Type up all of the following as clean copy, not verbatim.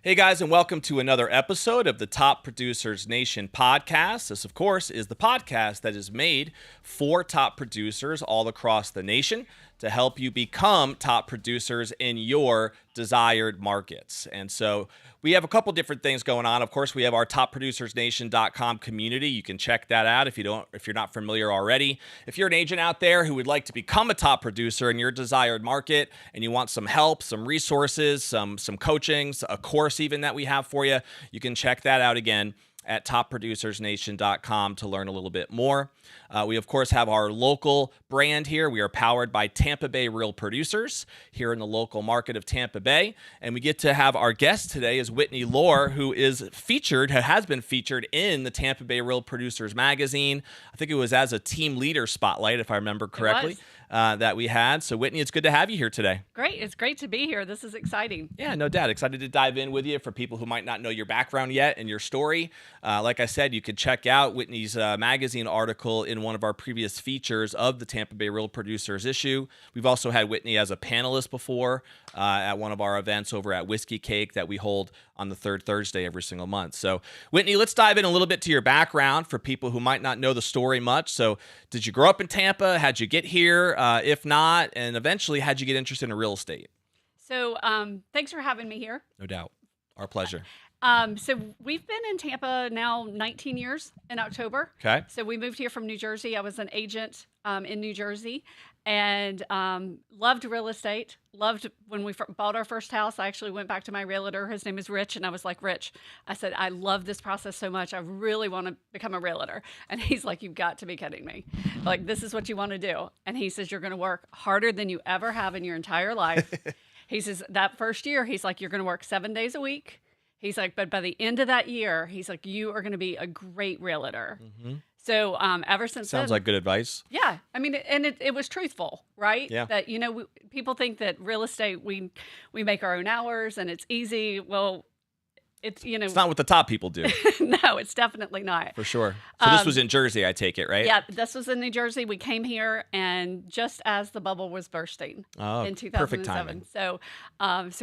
Hey guys, and welcome to another episode of the Top Producers Nation podcast. This, of course, is the podcast that is made for top producers all across the nation to help you become top producers in your desired markets. And so we have a couple different things going on. Of course, we have our topproducersnation.com community. You can check that out if you're not familiar already. If you're an agent out there who would like to become a top producer in your desired market and you want some help, some resources, some coaching, a course even that we have for you, you can check that out again at topproducersnation.com to learn a little bit more. We, of course, have our local brand here. We are powered by Tampa Bay Real Producers here in the local market of Tampa Bay. And we get to have our guest today is Whitney Lohr, who has been featured in the Tampa Bay Real Producers magazine. I think it was as a team leader spotlight, if I remember correctly, that we had. So, Whitney, it's good to have you here today. Great. It's great to be here. This is exciting. Yeah, no doubt. Excited to dive in with you for people who might not know your background yet and your story. Like I said, you could check out Whitney's magazine article in one of our previous features of the Tampa Bay Real Producers issue. We've also had Whitney as a panelist before at one of our events over at Whiskey Cake that we hold on the third Thursday every single month. So, Whitney, let's dive in a little bit to your background for people who might not know the story much. So, did you grow up in Tampa? How'd you get here? If not, and eventually, how'd you get interested in real estate? So, thanks for having me here. No doubt. Our pleasure. So we've been in Tampa now 19 years in October. Okay. So we moved here from New Jersey. I was an agent in New Jersey and loved real estate. Loved when we bought our first house. I actually went back to my realtor. His name is Rich. And I was like, Rich, I said, I love this process so much. I really want to become a realtor. And he's like, you've got to be kidding me. Like, this is what you want to do. And he says, you're going to work harder than you ever have in your entire life. He says, that first year, he's like, you're going to work 7 days a week. He's like, but by the end of that year, he's like, you are going to be a great realtor. Mm-hmm. So ever since Sounds then, like good advice. Yeah. I mean, and it was truthful, right? Yeah. That, people think that real estate, we make our own hours and it's easy. Well, it's not what the top people do. No, it's definitely not. For sure. So this was in Jersey, I take it, right? Yeah, this was in New Jersey. We came here, and just as the bubble was bursting in 2007. Perfect timing. So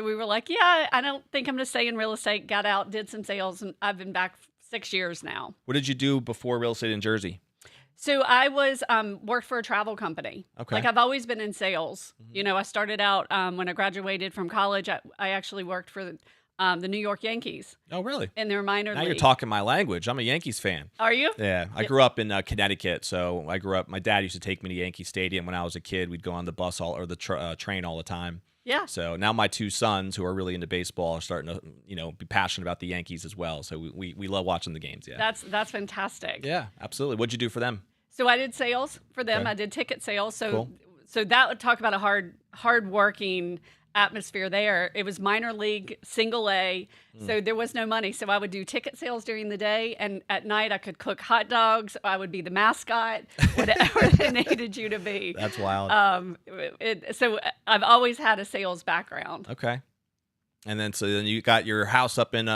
we were like, yeah, I don't think I'm going to stay in real estate. Got out, did some sales, and I've been back 6 years now. What did you do before real estate in Jersey? So I was worked for a travel company. Okay. Like, I've always been in sales. Mm-hmm. I started out when I graduated from college. I actually worked for the New York Yankees. Oh, really? In their minor league. Now you're talking my language. I'm a Yankees fan. Are you? Yeah. I grew up in Connecticut, so my dad used to take me to Yankee Stadium when I was a kid. We'd go on the bus or the train all the time. Yeah. So now my two sons, who are really into baseball, are starting to, be passionate about the Yankees as well. So we love watching the games. Yeah. That's fantastic. Yeah, absolutely. What'd you do for them? So I did sales for them. Okay. I did ticket sales. So Cool. So that would talk about a hard working atmosphere there. It was minor league, single A. So there was no money. So I would do ticket sales during the day, and at night I could cook hot dogs. I would be the mascot, whatever they needed you to be. That's wild. So I've always had a sales background. Okay. And then you got your house up in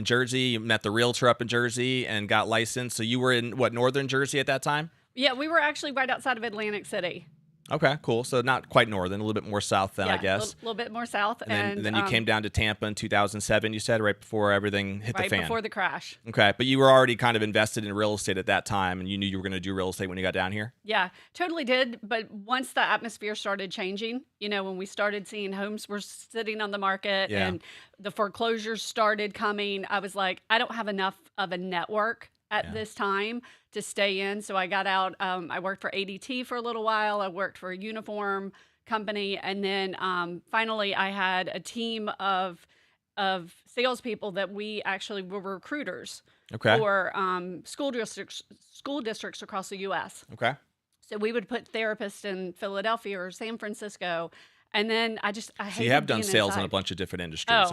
Jersey. You met the realtor up in Jersey and got licensed. So you were in northern Jersey at that time? Yeah, we were actually right outside of Atlantic City. Okay, cool. So not quite northern, a little bit more south then, I guess. A little bit more south. And then you came down to Tampa in 2007, you said, right before everything hit the fan. Right before the crash. Okay, but you were already kind of invested in real estate at that time, and you knew you were going to do real estate when you got down here? Yeah, totally did. But once the atmosphere started changing, when we started seeing homes were sitting on the market and the foreclosures started coming, I was like, I don't have enough of a network at this time to stay in. So I got out. I worked for ADT for a little while. I worked for a uniform company. And then finally I had a team of salespeople that we actually were recruiters for school districts across the U.S. Okay. So we would put therapists in Philadelphia or San Francisco. And then I So you have done sales in a bunch of different industries.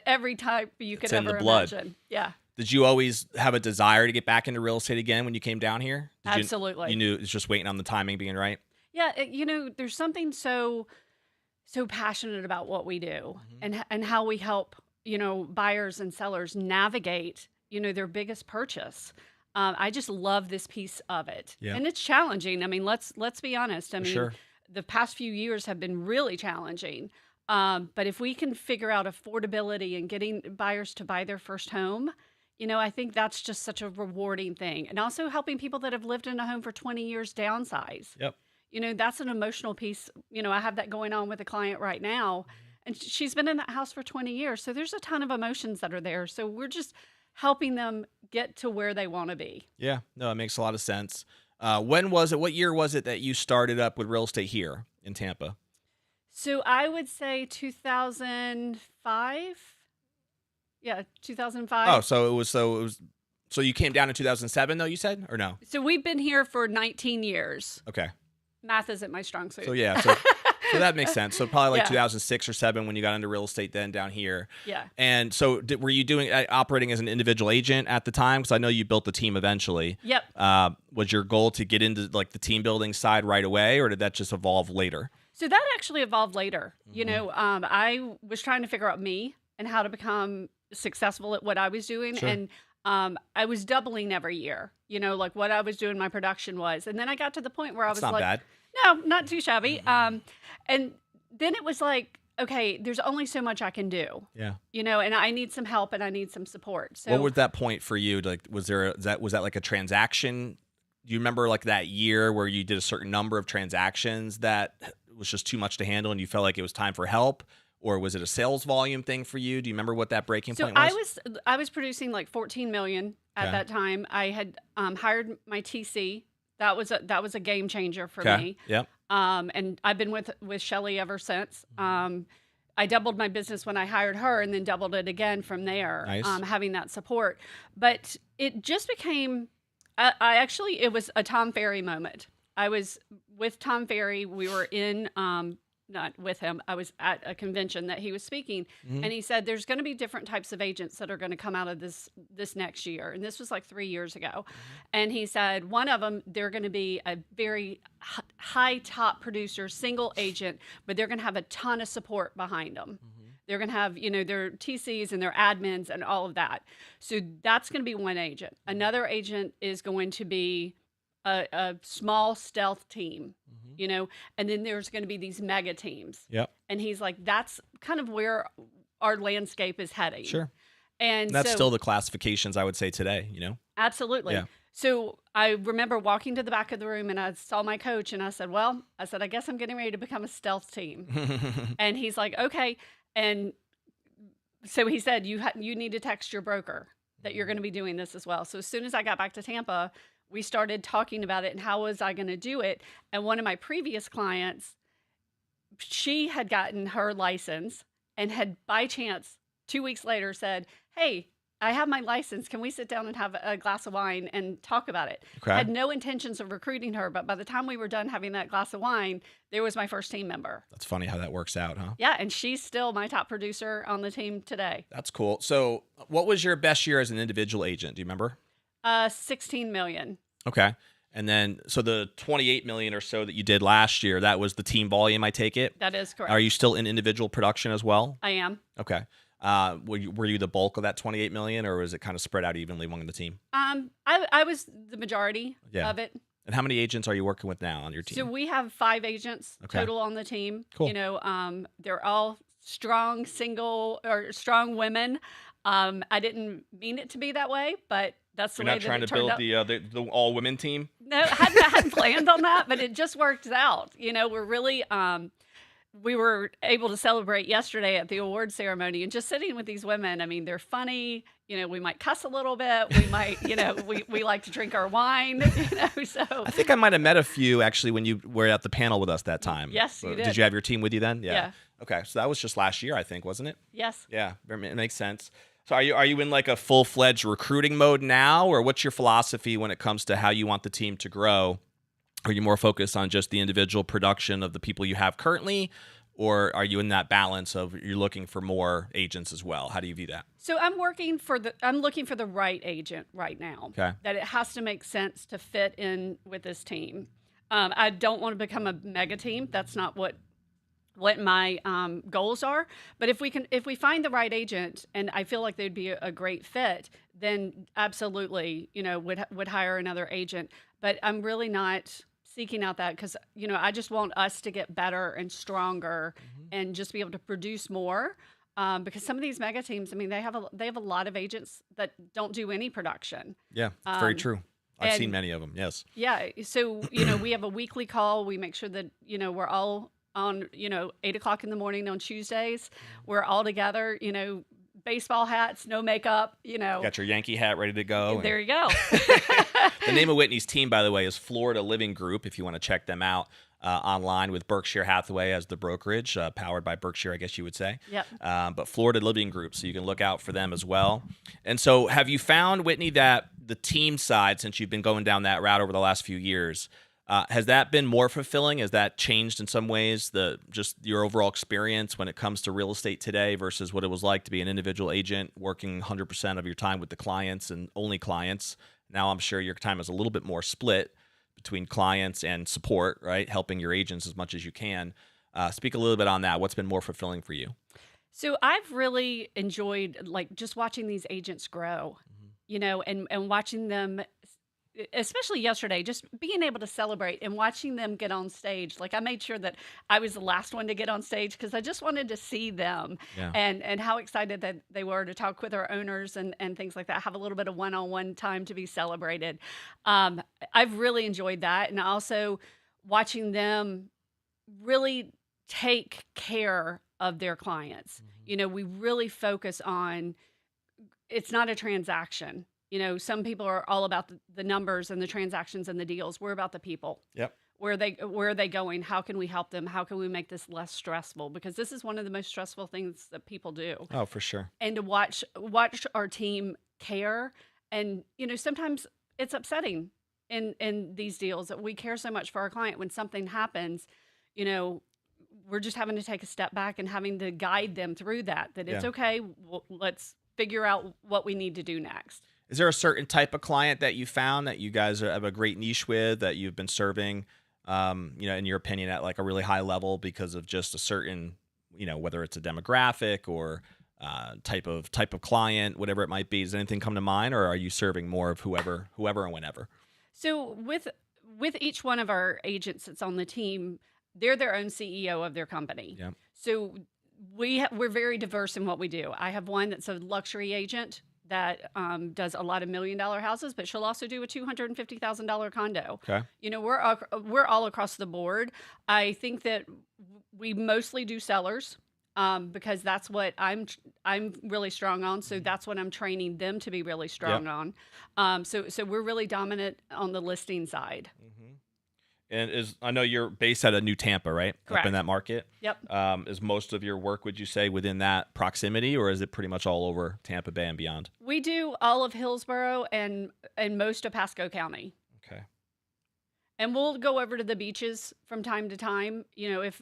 Every type you could in ever the blood. imagine. Yeah. Did you always have a desire to get back into real estate again when you came down here? Absolutely. You knew it was just waiting on the timing being right? Yeah. There's something so passionate about what we do and how we help, buyers and sellers navigate, their biggest purchase. I just love this piece of it. Yeah. And it's challenging. I mean, let's be honest. I mean, Sure. the past few years have been really challenging. But if we can figure out affordability and getting buyers to buy their first home, I think that's just such a rewarding thing. And also helping people that have lived in a home for 20 years downsize. Yep. That's an emotional piece. I have that going on with a client right now, and she's been in that house for 20 years. So there's a ton of emotions that are there. So we're just helping them get to where they want to be. Yeah, no, it makes a lot of sense. When was it? What year was it that you started up with real estate here in Tampa? So I would say 2005. Yeah, 2005. Oh, so you came down in 2007 though, you said, or no? So we've been here for 19 years. Okay. Math isn't my strong suit. So yeah, so that makes sense. So probably like Yeah. 2006 or 7 when you got into real estate then down here. Yeah. And so were you doing operating as an individual agent at the time? Because I know you built the team eventually. Yep. Was your goal to get into like the team building side right away, or did that just evolve later? So that actually evolved later. I was trying to figure out me and how to become successful at what I was doing. Sure. And I was doubling every year, like what I was doing, my production was. And then I got to the point where I was That's not like, bad. no, not too shabby. And then it was like, okay, there's only so much I can do, Yeah. and I need some help and I need some support. So What was that point for you? Like, was that like a transaction? Do you remember like that year where you did a certain number of transactions that was just too much to handle and you felt like it was time for help? Or was it a sales volume thing for you? Do you remember what that breaking point was? I was producing like 14 million at Okay. that time. I had hired my TC. That was a game changer for Okay. me. Yep. And I've been with Shelly ever since. I doubled my business when I hired her, and then doubled it again from there. Nice. Having that support, but it just became. It was a Tom Ferry moment. I was with Tom Ferry. We were in. Not with him. I was at a convention that he was speaking, Mhm. and he said there's going to be different types of agents that are going to come out of this next year, and this was like 3 years ago. And he said one of them, they're going to be a very high top producer, single agent, but they're going to have a ton of support behind them. They're going to have, their TCs and their admins and all of that. So that's going to be one agent. Another agent is going to be a small stealth team, and then there's going to be these mega teams. Yep. And he's like, that's kind of where our landscape is heading. Sure. And That's so, still the classifications I would say today, absolutely. Yeah. So I remember walking to the back of the room and I saw my coach and I said, I guess I'm getting ready to become a stealth team. And he's like, okay. And so he said, you need to text your broker that you're going to be doing this as well. So as soon as I got back to Tampa, we started talking about it and how was I going to do it. And one of my previous clients, she had gotten her license and had by chance 2 weeks later said, hey, I have my license. Can we sit down and have a glass of wine and talk about it? Okay. I had no intentions of recruiting her, but by the time we were done having that glass of wine, there was my first team member. That's funny how that works out, huh? Yeah, and she's still my top producer on the team today. That's cool. So what was your best year as an individual agent? Do you remember? 16 million. Okay. And then, so the 28 million or so that you did last year, that was the team volume, I take it? That is correct. Are you still in individual production as well? I am. Okay. Were you the bulk of that 28 million, or was it kind of spread out evenly among the team? I was the majority Yeah. of it. And how many agents are you working with now on your team? So we have 5 agents Okay. total on the team. Cool. They're all strong women. I didn't mean it to be that way, but that's the You're way not that trying it to turned build out. the all women team? No, I hadn't planned on that, but it just worked out. We're really we were able to celebrate yesterday at the award ceremony and just sitting with these women. I mean, they're funny. We might cuss a little bit. We might, we like to drink our wine, so. I think I might have met a few actually when you were at the panel with us that time. Yes, you did. Did you have your team with you then? Yeah. Okay, so that was just last year, I think, wasn't it? Yes. Yeah, it makes sense. So are you in like a full-fledged recruiting mode now, or what's your philosophy when it comes to how you want the team to grow? Are you more focused on just the individual production of the people you have currently, or are you in that balance of you're looking for more agents as well? How do you view that? So I'm looking for the right agent right now. Okay. That it has to make sense to fit in with this team. I don't want to become a mega team. That's not what my goals are. But if we find the right agent and I feel like they'd be a great fit, then absolutely, would hire another agent. But I'm really not seeking out that because, I just want us to get better and stronger and just be able to produce more. Because some of these mega teams, I mean, they have a lot of agents that don't do any production. Yeah, it's very true. I've seen many of them. Yes. Yeah. So, we have a weekly call. We make sure that, we're all on, 8:00 in the morning on Tuesdays. We're all together, baseball hats, no makeup, Got your Yankee hat ready to go. There you go. The name of Whitney's team, by the way, is Florida Living Group, if you want to check them out online with Berkshire Hathaway as the brokerage, powered by Berkshire, I guess you would say. Yep. But Florida Living Group, so you can look out for them as well. And so have you found, Whitney, that the team side, since you've been going down that route over the last few years, has that been more fulfilling? Has that changed in some ways, just your overall experience when it comes to real estate today versus what it was like to be an individual agent working 100% of your time with the clients and only clients? Now I'm sure your time is a little bit more split between clients and support, right? Helping your agents as much as you can. Speak a little bit on that. What's been more fulfilling for you? So I've really enjoyed just watching these agents grow, and watching them, especially yesterday, just being able to celebrate and watching them get on stage. Like I made sure that I was the last one to get on stage because I just wanted to see them and how excited that they were to talk with our owners and things like that, have a little bit of one-on-one time to be celebrated. I've really enjoyed that. And also watching them really take care of their clients. We really focus on, it's not a transaction. Some people are all about the numbers and the transactions and the deals. We're about the people. Yep. Where are they going? How can we help them? How can we make this less stressful? Because this is one of the most stressful things that people do. Oh, for sure. And to watch our team care. And, sometimes it's upsetting in these deals that we care so much for our client. When something happens, we're just having to take a step back and having to guide them through that it's okay. Let's figure out what we need to do next. Is there a certain type of client that you found that you guys have a great niche with that you've been serving, in your opinion, at like a really high level because of just a certain, whether it's a demographic or type of client, whatever it might be? Does anything come to mind, or are you serving more of whoever and whenever? So with each one of our agents that's on the team, they're their own CEO of their company. Yeah. So we're very diverse in what we do. I have one that's a luxury agent that does a lot of $1 million houses, but she'll also do a $250,000 condo. Okay. We're all across the board. I think that we mostly do sellers because that's what I'm really strong on. So that's what I'm training them to be really strong on. So we're really dominant on the listing side. Mm-hmm. And I know you're based out of New Tampa, right? Correct. Up in that market. Yep. Is most of your work, would you say, within that proximity, or is it pretty much all over Tampa Bay and beyond? We do all of Hillsborough and most of Pasco County. Okay. And we'll go over to the beaches from time to time. If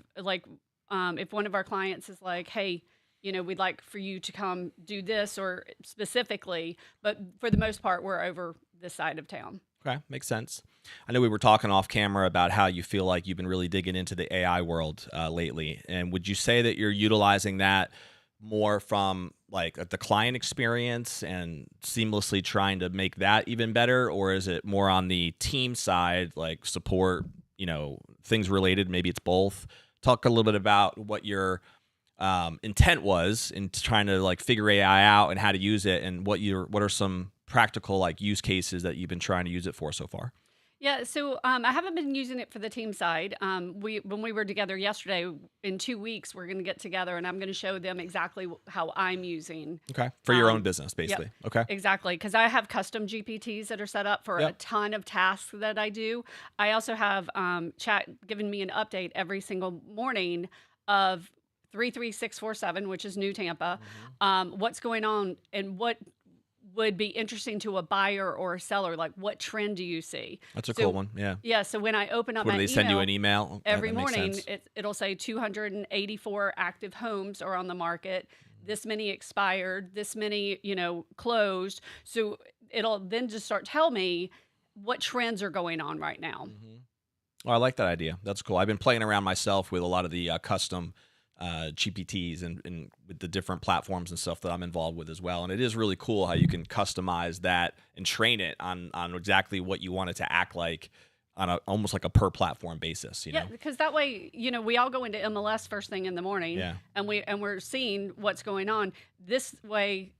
one of our clients is like, hey, we'd like for you to come do this, or specifically, but for the most part, we're over this side of town. Okay, makes sense. I know we were talking off camera about how you feel like you've been really digging into the AI world lately. And would you say that you're utilizing that more from like the client experience and seamlessly trying to make that even better? Or is it more on the team side, like support, things related? Maybe it's both. Talk a little bit about what your intent was in trying to like figure AI out and how to use it, and what are some practical like use cases that you've been trying to use it for so far? Yeah, so I haven't been using it for the team side. When we were together yesterday, in 2 weeks, we're going to get together and I'm going to show them exactly how I'm using. Okay, for your own business, basically. Yep, okay, exactly, because I have custom GPTs that are set up for a ton of tasks that I do. I also have chat giving me an update every single morning of 33647, which is New Tampa, what's going on and what would be interesting to a buyer or a seller. Like, what trend do you see? That's a cool one. Yeah. Yeah. So when I open up my email, they send you an email every morning, it'll say 284 active homes are on the market. This many expired, this many, closed. So it'll then just start tell me what trends are going on right now. Mm-hmm. Well, I like that idea. That's cool. I've been playing around myself with a lot of the custom GPTs and with the different platforms and stuff that I'm involved with as well. And it is really cool how you can customize that and train it on exactly what you want it to act like on a almost like a per platform basis, you Yeah, know? because that way, we all go into MLS first thing in the morning, Yeah. and we're seeing what's going on. This way,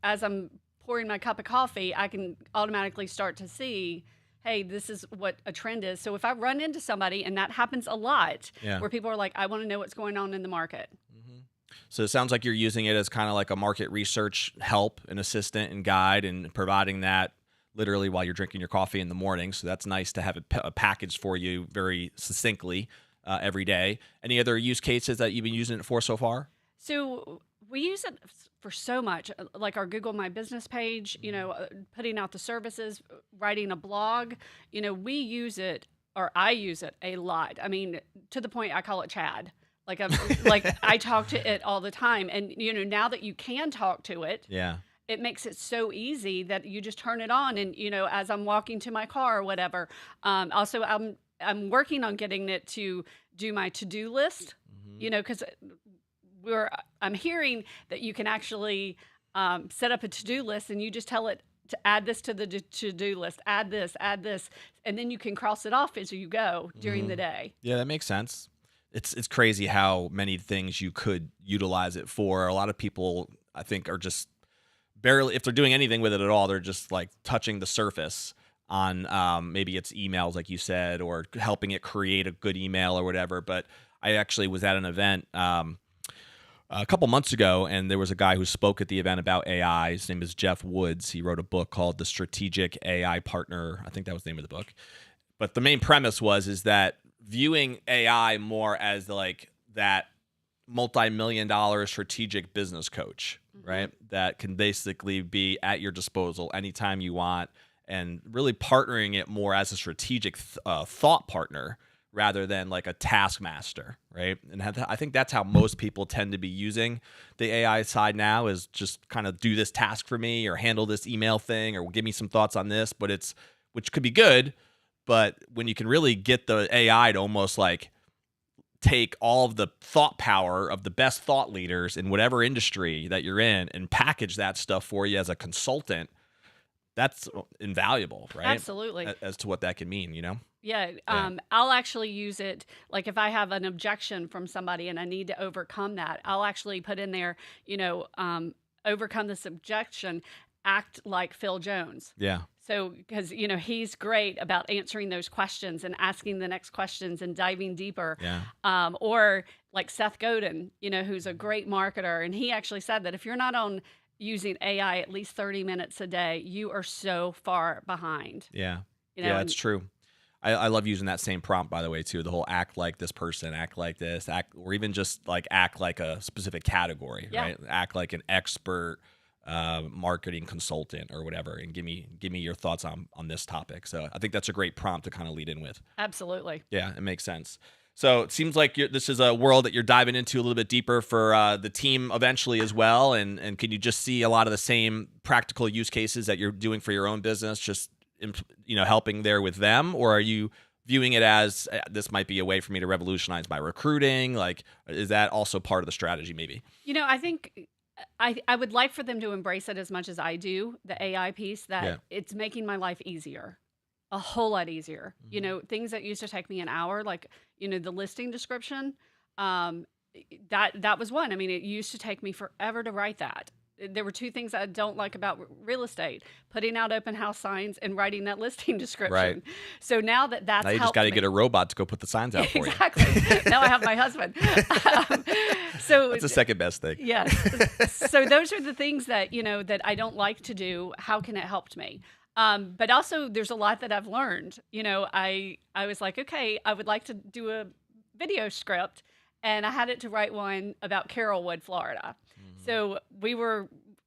as I'm pouring my cup of coffee, I can automatically start to see, hey, this is what a trend is. So if I run into somebody, and that happens a lot, Yeah. where people are like, I want to know what's going on in the market. So it sounds like you're using it as kind of like a market research help, an assistant and guide, and providing that literally while you're drinking your coffee in the morning. So that's nice to have it packaged for you very succinctly every day. Any other use cases that you've been using it for so far? So we use it for so much, like our Google My Business page, putting out the services, writing a blog. We use it, or I use it a lot. I mean, to the point I call it Chad. Like I talk to it all the time, and now that you can talk to it, Yeah. it makes it so easy that you just turn it on, and as I'm walking to my car or whatever. Also, I'm working on getting it to do my to-do list. Because I'm hearing that you can actually set up a to-do list, and you just tell it to add this to the to-do list, add this, and then you can cross it off as you go during the day. Yeah, that makes sense. It's crazy how many things you could utilize it for. A lot of people, I think, are just barely, if they're doing anything with it at all, they're just like touching the surface on maybe it's emails, like you said, or helping it create a good email or whatever. But I actually was at an event a couple months ago, and there was a guy who spoke at the event about AI. His name is Jeff Woods. He wrote a book called The Strategic AI Partner. I think that was the name of the book. But the main premise is that viewing AI more as like that multi-million-dollar strategic business coach, right? That can basically be at your disposal anytime you want, and really partnering it more as a strategic thought partner rather than like a taskmaster, right? And I think that's how most people tend to be using the AI side now, is just kind of do this task for me, or handle this email thing, or give me some thoughts on this. But which could be good, but when you can really get the AI to almost like take all of the thought power of the best thought leaders in whatever industry that you're in and package that stuff for you as a consultant, that's invaluable, right? Absolutely. As to what that can mean, Yeah, I'll actually use it, like if I have an objection from somebody and I need to overcome that, I'll actually put in there, overcome this objection, act like Phil Jones. Yeah. So, because, he's great about answering those questions and asking the next questions and diving deeper. Yeah. Or like Seth Godin, who's a great marketer. And he actually said that if you're not on using AI at least 30 minutes a day, you are so far behind. Yeah. Yeah, that's true. I love using that same prompt, by the way, too. The whole act like this person, act like this, or even just like act like a specific category, right? Act like an expert marketing consultant or whatever, and give me your thoughts on this topic. So I think that's a great prompt to kind of lead in with. Absolutely. Yeah, it makes sense. So it seems like this is a world that you're diving into a little bit deeper for the team eventually as well. And can you just see a lot of the same practical use cases that you're doing for your own business, just helping there with them? Or are you viewing it as this might be a way for me to revolutionize my recruiting? Like, is that also part of the strategy maybe? I think I would like for them to embrace it as much as I do, the AI piece, that it's making my life easier, a whole lot easier. Things that used to take me an hour, like, the listing description, that was one. I mean, it used to take me forever to write that. There were two things I don't like about real estate: putting out open house signs and writing that listing description. Right. So now that's now you just got to get a robot to go put the signs out for you. Exactly. Now I have my husband. So that's the second best thing. Yes. So those are the things that that I don't like to do. How can it help me? But also, there's a lot that I've learned. I was like, okay, I would like to do a video script, and I had it to write one about Carrollwood, Florida. So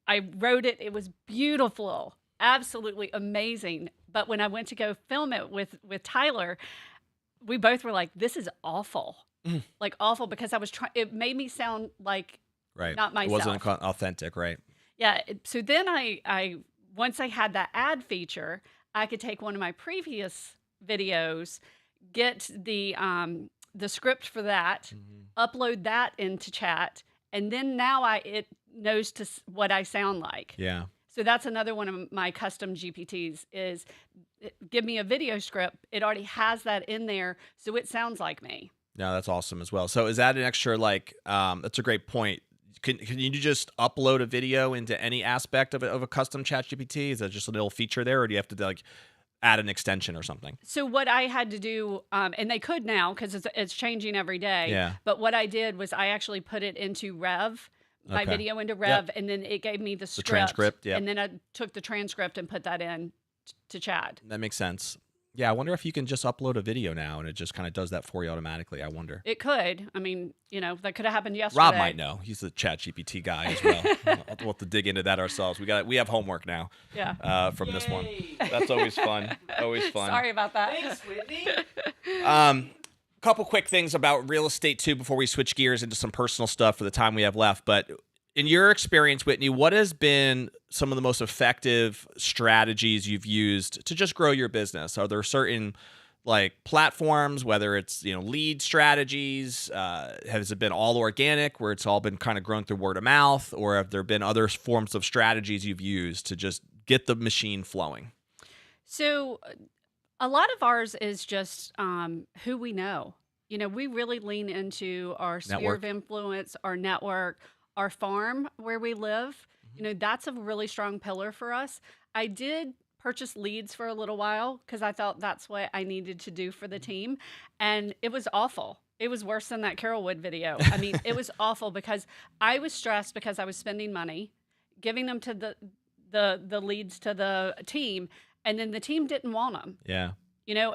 I wrote it. It was beautiful, absolutely amazing. But when I went to go film it with Tyler, we both were like, "This is awful, like awful," because I was trying. It made me sound like not myself. It wasn't authentic, right? Yeah. So then I once I had that ad feature, I could take one of my previous videos, get the script for that, upload that into chat. And then now it knows what I sound like. Yeah. So that's another one of my custom GPTs is give me a video script. It already has that in there, so it sounds like me. No, that's awesome as well. So is that an extra that's a great point. Can you just upload a video into any aspect of a custom ChatGPT? Is that just a little feature there, or do you have to like add an extension or something? So what I had to do, and they could now because it's changing every day. Yeah. But what I did was I actually put it into Rev, my Okay. video into Rev, and then it gave me the script. transcript, yep. And then I took the transcript and put that in to Chad. That makes sense. Yeah, I wonder if you can just upload a video now and it just kind of does that for you automatically. I wonder. It could. I mean, that could have happened yesterday. Rob might know. He's the ChatGPT guy as well. We'll have to dig into that ourselves. We have homework now. Yeah. From this one. That's always fun. Always fun. Sorry about that. Thanks, Whitney. Couple quick things about real estate too before we switch gears into some personal stuff for the time we have left. But in your experience, Whitney, what has been some of the most effective strategies you've used to just grow your business? Are there certain platforms, whether it's lead strategies, has it been all organic where it's all been kind of grown through word of mouth, or have there been other forms of strategies you've used to just get the machine flowing? So a lot of ours is just who we know. We really lean into our sphere Network. of influence, our network, our farm where we live. That's a really strong pillar for us. I did purchase leads for a little while because I thought that's what I needed to do for the team. And it was awful. It was worse than that Carolwood video. I mean, it was awful because I was stressed because I was spending money, giving them to the leads to the team, and then the team didn't want them. Yeah.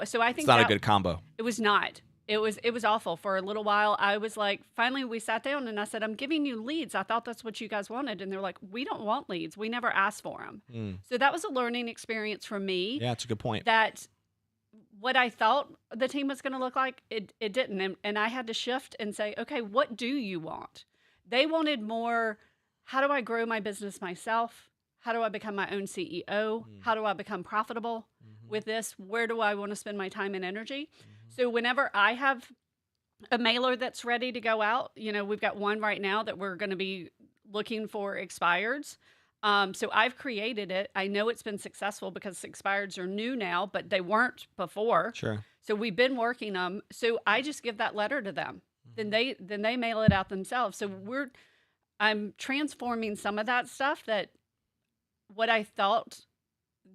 So I think It's not a good combo. It was not. It was awful. For a little while, I was like, finally we sat down and I said, I'm giving you leads. I thought that's what you guys wanted. And they're like, we don't want leads. We never asked for them. So that was a learning experience for me. Yeah, it's a good point. That what I thought the team was going to look like, it didn't. And I had to shift and say, okay, what do you want? They wanted more, how do I grow my business myself? How do I become my own CEO? How do I become profitable with this? Where do I want to spend my time and energy? So whenever I have a mailer that's ready to go out, we've got one right now that we're going to be looking for expireds. So I've created it. I know it's been successful because expireds are new now, but they weren't before. Sure. So we've been working them. So I just give that letter to them. Then they mail it out themselves. So I'm transforming some of that stuff that what I thought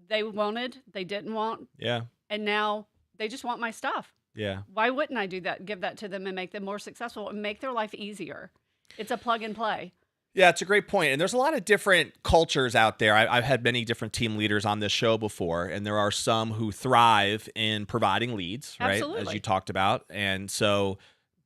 they wanted, they didn't want. Yeah. And now they just want my stuff. Yeah. Why wouldn't I do that? Give that to them and make them more successful and make their life easier. It's a plug and play. Yeah, it's a great point. And there's a lot of different cultures out there. I've had many different team leaders on this show before, and there are some who thrive in providing leads, right? Absolutely. As you talked about. And so,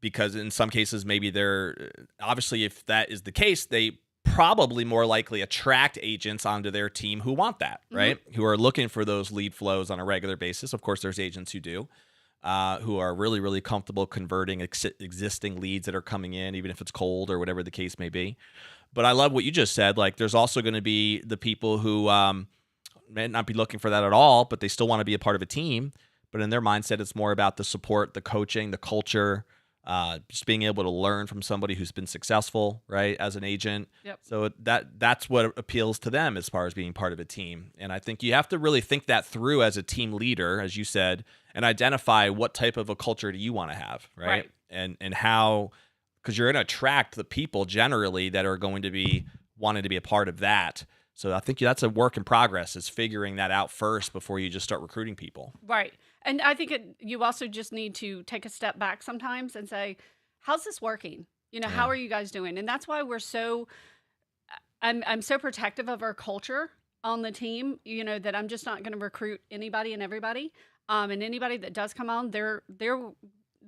because in some cases, maybe they're obviously, if that is the case, they probably more likely attract agents onto their team who want that, right? Who are looking for those lead flows on a regular basis. Of course, there's agents who do. Who are really, really comfortable converting existing leads that are coming in, even if it's cold or whatever the case may be. But I love what you just said. There's also going to be the people who may not be looking for that at all, but they still want to be a part of a team. But in their mindset, it's more about the support, the coaching, the culture, just being able to learn from somebody who's been successful, right, as an agent. Yep. So that's what appeals to them as far as being part of a team. And I think you have to really think that through as a team leader, as you said, and identify what type of a culture do you want to have, right? And how, because you're going to attract the people generally that are going to be wanting to be a part of that. So I think that's a work in progress, is figuring that out first before you just start recruiting people. Right. And I think you also just need to take a step back sometimes and say, how's this working? How are you guys doing? And that's why I'm so protective of our culture on the team, that I'm just not going to recruit anybody and everybody. And anybody that does come on, they're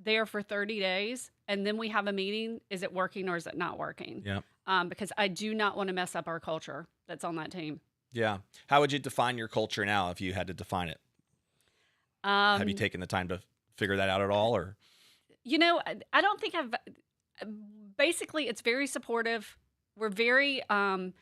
there for 30 days. And then we have a meeting. Is it working or is it not working? Yeah. Because I do not want to mess up our culture that's on that team. Yeah. How would you define your culture now if you had to define it? Have you taken the time to figure that out at all, or? I don't think basically it's very supportive. We're very kind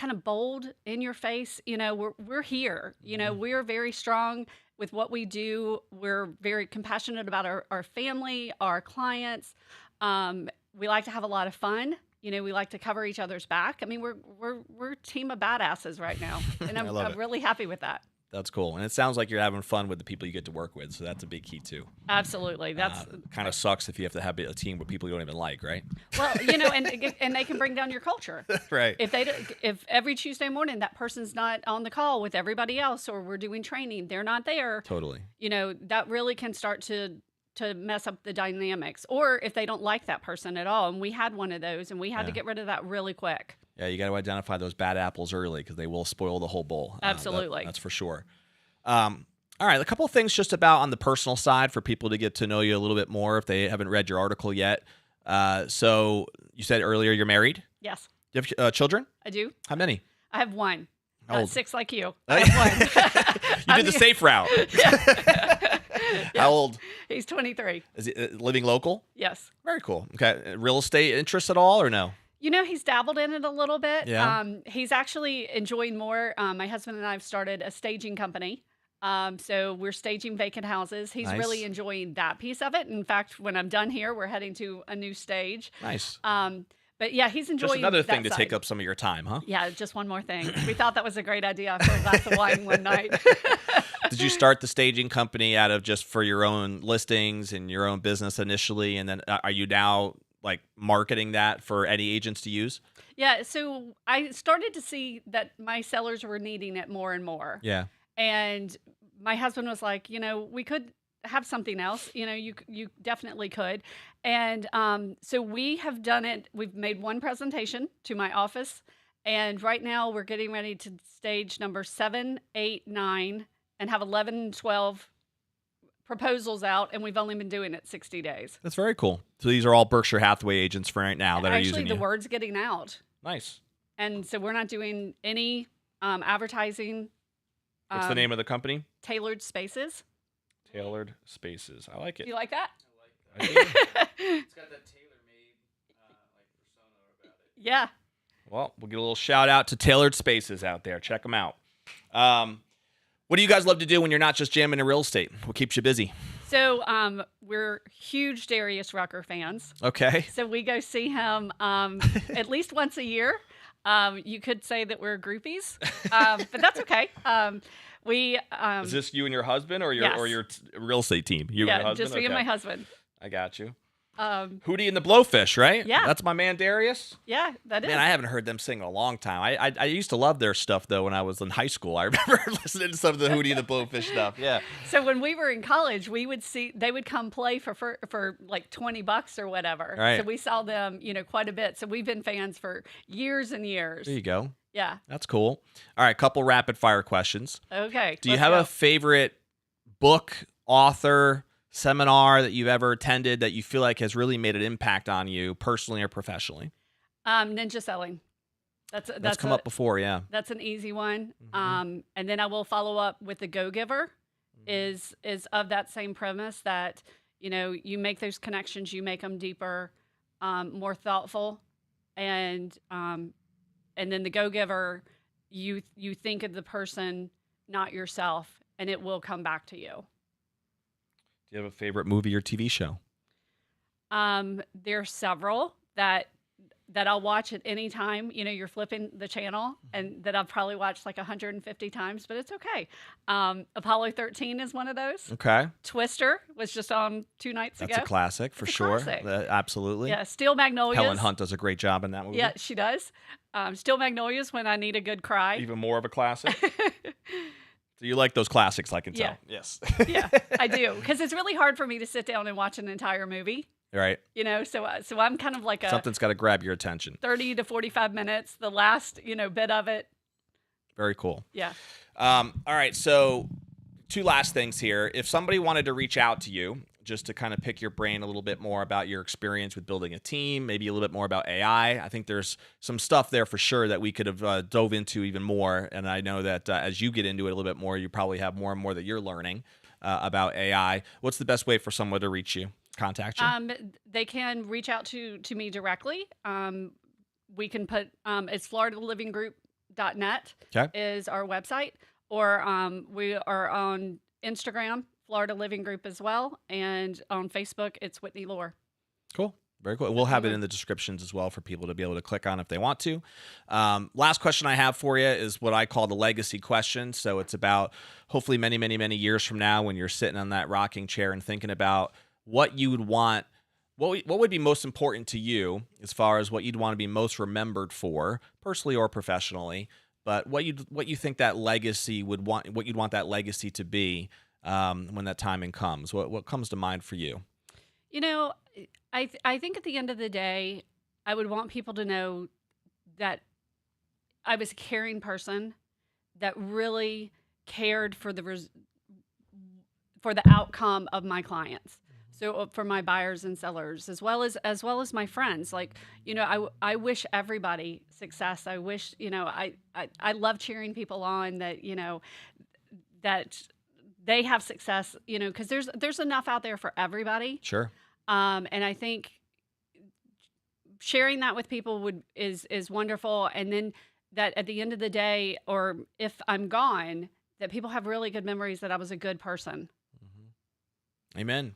of bold in your face. We're here. We're very strong with what we do. We're very compassionate about our family, our clients. We like to have a lot of fun. We like to cover each other's back. I mean, we're a team of badasses right now, and I'm really happy with that. That's cool. And it sounds like you're having fun with the people you get to work with. So that's a big key too. Absolutely. That's kind of sucks if you have to have a team with people you don't even like, right? well, and they can bring down your culture. Right. If every Tuesday morning that person's not on the call with everybody else, or we're doing training, they're not there. Totally. That really can start to mess up the dynamics, or if they don't like that person at all. And we had one of those, and we had to get rid of that really quick. Yeah, you got to identify those bad apples early because they will spoil the whole bowl. Absolutely. That's for sure. All right, a couple of things just about on the personal side for people to get to know you a little bit more if they haven't read your article yet. So you said earlier you're married? Yes. Do you have children? I do. How many? I have one. How old? 6 like you. I have one. You did the safe route. Yeah. How old? He's 23. Is he living local? Yes. Very cool. Okay. Real estate interest at all or no? He's dabbled in it a little bit. Yeah. He's actually enjoying more. My husband and I have started a staging company. So we're staging vacant houses. He's Nice. really enjoying that piece of it. In fact, when I'm done here, we're heading to a new stage. Nice. But yeah, he's enjoying Just another thing that to side. take up some of your time, huh? Yeah, just one more thing. We thought that was a great idea for a glass of wine one night. Did you start the staging company out of just for your own listings and your own business initially? And then are you now like marketing that for any agents to use? Yeah, so I started to see that my sellers were needing it more and more. Yeah. And my husband was like, we could have something else. You definitely could. And so we have done it. We've made one presentation to my office. And right now we're getting ready to stage number 7, 8, 9, and have 11, 12 proposals out. And we've only been doing it 60 days. That's very cool. So these are all Berkshire Hathaway agents for right now that are using Actually, the you. word's getting out. Nice. And so we're not doing any advertising. What's the name of the company? Tailored Spaces. Tailored Spaces. I like it. Do you like that? I do. It's got that tailor-made persona about it. Yeah. Well, we'll get a little shout out to Tailored Spaces out there. Check them out. What do you guys love to do when you're not just jamming in real estate? What keeps you busy? So we're huge Darius Rucker fans. Okay. So we go see him at least once a year. You could say that we're groupies, but that's okay. Is this you and your husband or your Yes. real estate team? You and your husband? just me and Okay. my husband. I got you. Um, Hootie and the Blowfish, right? Yeah. That's my man Darius. yeah, that is. Man, I haven't heard them sing in a long time. I used to love their stuff though when I was in high school. I remember listening to some of the Hootie and the Blowfish stuff. Yeah. So when we were in college, they would come play for like $20 or whatever. Right. So we saw them, quite a bit. So we've been fans for years and years. There you go. Yeah. That's cool. All right, couple rapid fire questions. Okay. Do you let's have go. a favorite book, author, seminar that you've ever attended that you feel like has really made an impact on you personally or professionally? Ninja selling? That's come up before, yeah. That's an easy one. Mhm. And then I will follow up with the Go Giver. Is of that same premise that you make those connections, you make them deeper, more thoughtful, and then the Go Giver, you think of the person, not yourself, and it will come back to you. Do you have a favorite movie or TV show? There's several that I'll watch at any time. You're flipping the channel, and that I've probably watched like 150 times, but it's okay. Apollo 13 is one of those. Okay. Twister was just on 2 nights That's ago. a classic for It's a sure. classic. Absolutely. Yeah, Steel Magnolias. Helen Hunt does a great job in that movie. Yeah, she does. Steel Magnolias, when I need a good cry. Even more of a classic. So you like those classics, I can tell. Yeah. Yes. Yeah, I do, because it's really hard for me to sit down and watch an entire movie. Right. So I'm kind of like a Something's got to grab your attention. 30 to 45 minutes, the last bit of it. Very cool. Yeah. All right. So 2 last things here. If somebody wanted to reach out to you just to kind of pick your brain a little bit more about your experience with building a team, maybe a little bit more about AI, I think there's some stuff there for sure that we could have dove into even more. And I know that as you get into it a little bit more, you probably have more and more that you're learning about AI. What's the best way for someone to reach you? Contact you? They can reach out to me directly. We can put it's floridalivinggroup.net is our website, or we are on Instagram, Florida Living Group as well, and on Facebook it's Whitney Lohr. Cool. Very cool. We'll have it in the descriptions as well for people to be able to click on if they want to. Last question I have for you is what I call the legacy question. So it's about hopefully many, many, many years from now when you're sitting on that rocking chair and thinking about what you would want, what would be most important to you as far as what you'd want to be most remembered for, personally or professionally, but what you think that legacy would want, what you'd want that legacy to be when that timing comes. What comes to mind for you? You know, I think at the end of the day, I would want people to know that I was a caring person that really cared for the outcome of my clients. So for my buyers and sellers, as well as my friends, like, I wish everybody success. I wish, I love cheering people on that, that they have success, because there's enough out there for everybody. Sure. And I think sharing that with people is wonderful. And then that at the end of the day, or if I'm gone, that people have really good memories that I was a good person. Amen.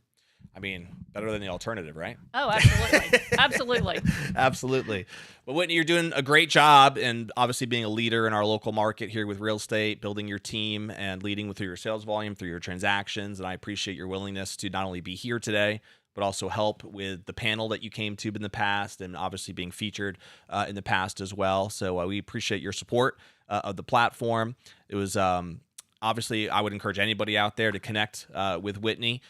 I mean, better than the alternative, right? Oh, absolutely. Absolutely. Absolutely. But Whitney, you're doing a great job, and obviously being a leader in our local market here with real estate, building your team and leading through your sales volume, through your transactions. And I appreciate your willingness to not only be here today, but also help with the panel that you came to in the past, and obviously being featured in the past as well. So we appreciate your support of the platform. It was obviously, I would encourage anybody out there to connect with Whitney.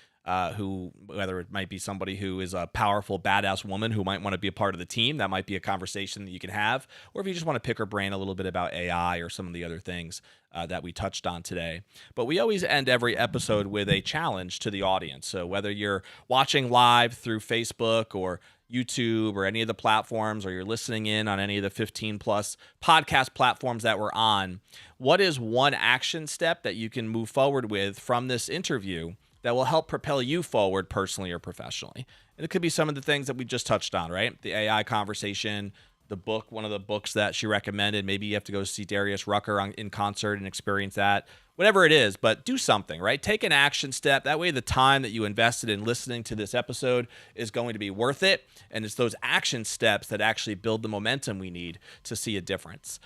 Who, whether it might be somebody who is a powerful, badass woman who might want to be a part of the team, that might be a conversation that you can have, or if you just want to pick her brain a little bit about AI or some of the other things that we touched on today. But we always end every episode with a challenge to the audience. So whether you're watching live through Facebook or YouTube or any of the platforms, or you're listening in on any of the 15 plus podcast platforms that we're on, what is one action step that you can move forward with from this interview that will help propel you forward personally or professionally? And it could be some of the things that we just touched on, right? The AI conversation, the book, one of the books that she recommended. Maybe you have to go see Darius Rucker in concert and experience that. Whatever it is, but do something, right? Take an action step. That way the time that you invested in listening to this episode is going to be worth it. And it's those action steps that actually build the momentum we need to see a difference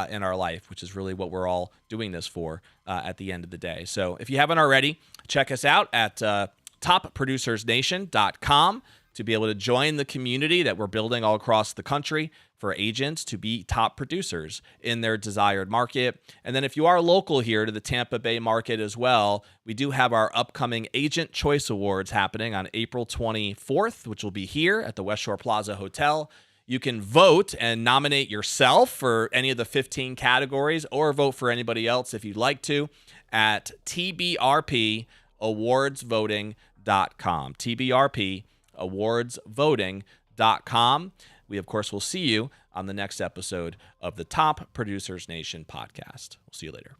in our life, which is really what we're all doing this for at the end of the day. So if you haven't already, check us out at topproducersnation.com to be able to join the community that we're building all across the country for agents to be top producers in their desired market. And then if you are local here to the Tampa Bay market as well, we do have our upcoming Agent Choice Awards happening on April 24th, which will be here at the West Shore Plaza Hotel. You can vote and nominate yourself for any of the 15 categories, or vote for anybody else if you'd like to, at tbrpawardsvoting.com. tbrpawardsvoting.com. We, of course, will see you on the next episode of the Top Producers Nation podcast. We'll see you later.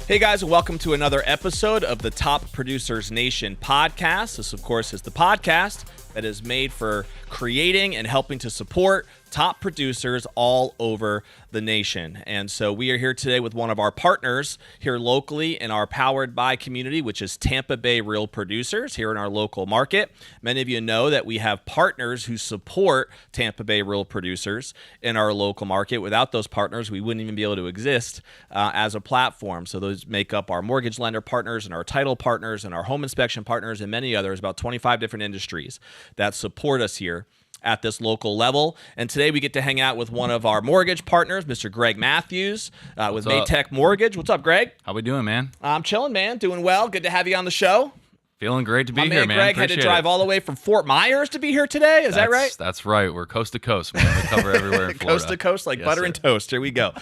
Hey guys, and welcome to another episode of the Top Producers Nation podcast. This, of course, is the podcast that is made for creating and helping to support top producers all over the nation. And so we are here today with one of our partners here locally in our Powered By community, which is Tampa Bay Real Producers here in our local market. Many of you know that we have partners who support Tampa Bay Real Producers in our local market. Without those partners, we wouldn't even be able to exist as a platform. So those make up our mortgage lender partners and our title partners and our home inspection partners and many others, about 25 different industries that support us here at this local level. And today we get to hang out with one of our mortgage partners, Mr. Greg Matthews with Matek Mortgage. What's up, Greg? How we doing, man? I'm chilling, man. Doing well. Good to have you on the show. Feeling great to be My here, man man. Greg had to drive all the way from Fort Myers to be here today. Is that right? That's right. We're coast to coast, man. We cover everywhere in Florida. Coast to coast, like Yes, butter sir. and toast. Here we go.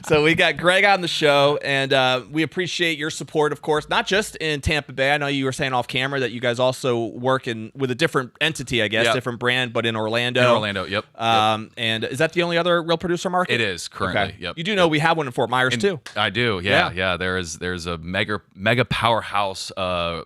So we got Greg on the show, and we appreciate your support, of course, not just in Tampa Bay. I know you were saying off camera that you guys also work with a different entity, I guess, Yep. different brand, but in Orlando. In Orlando, yep. And is that the only other real producer market? It is currently. Okay. Yep. You do know we have one in Fort Myers too. I do. Yeah. There's a mega powerhouse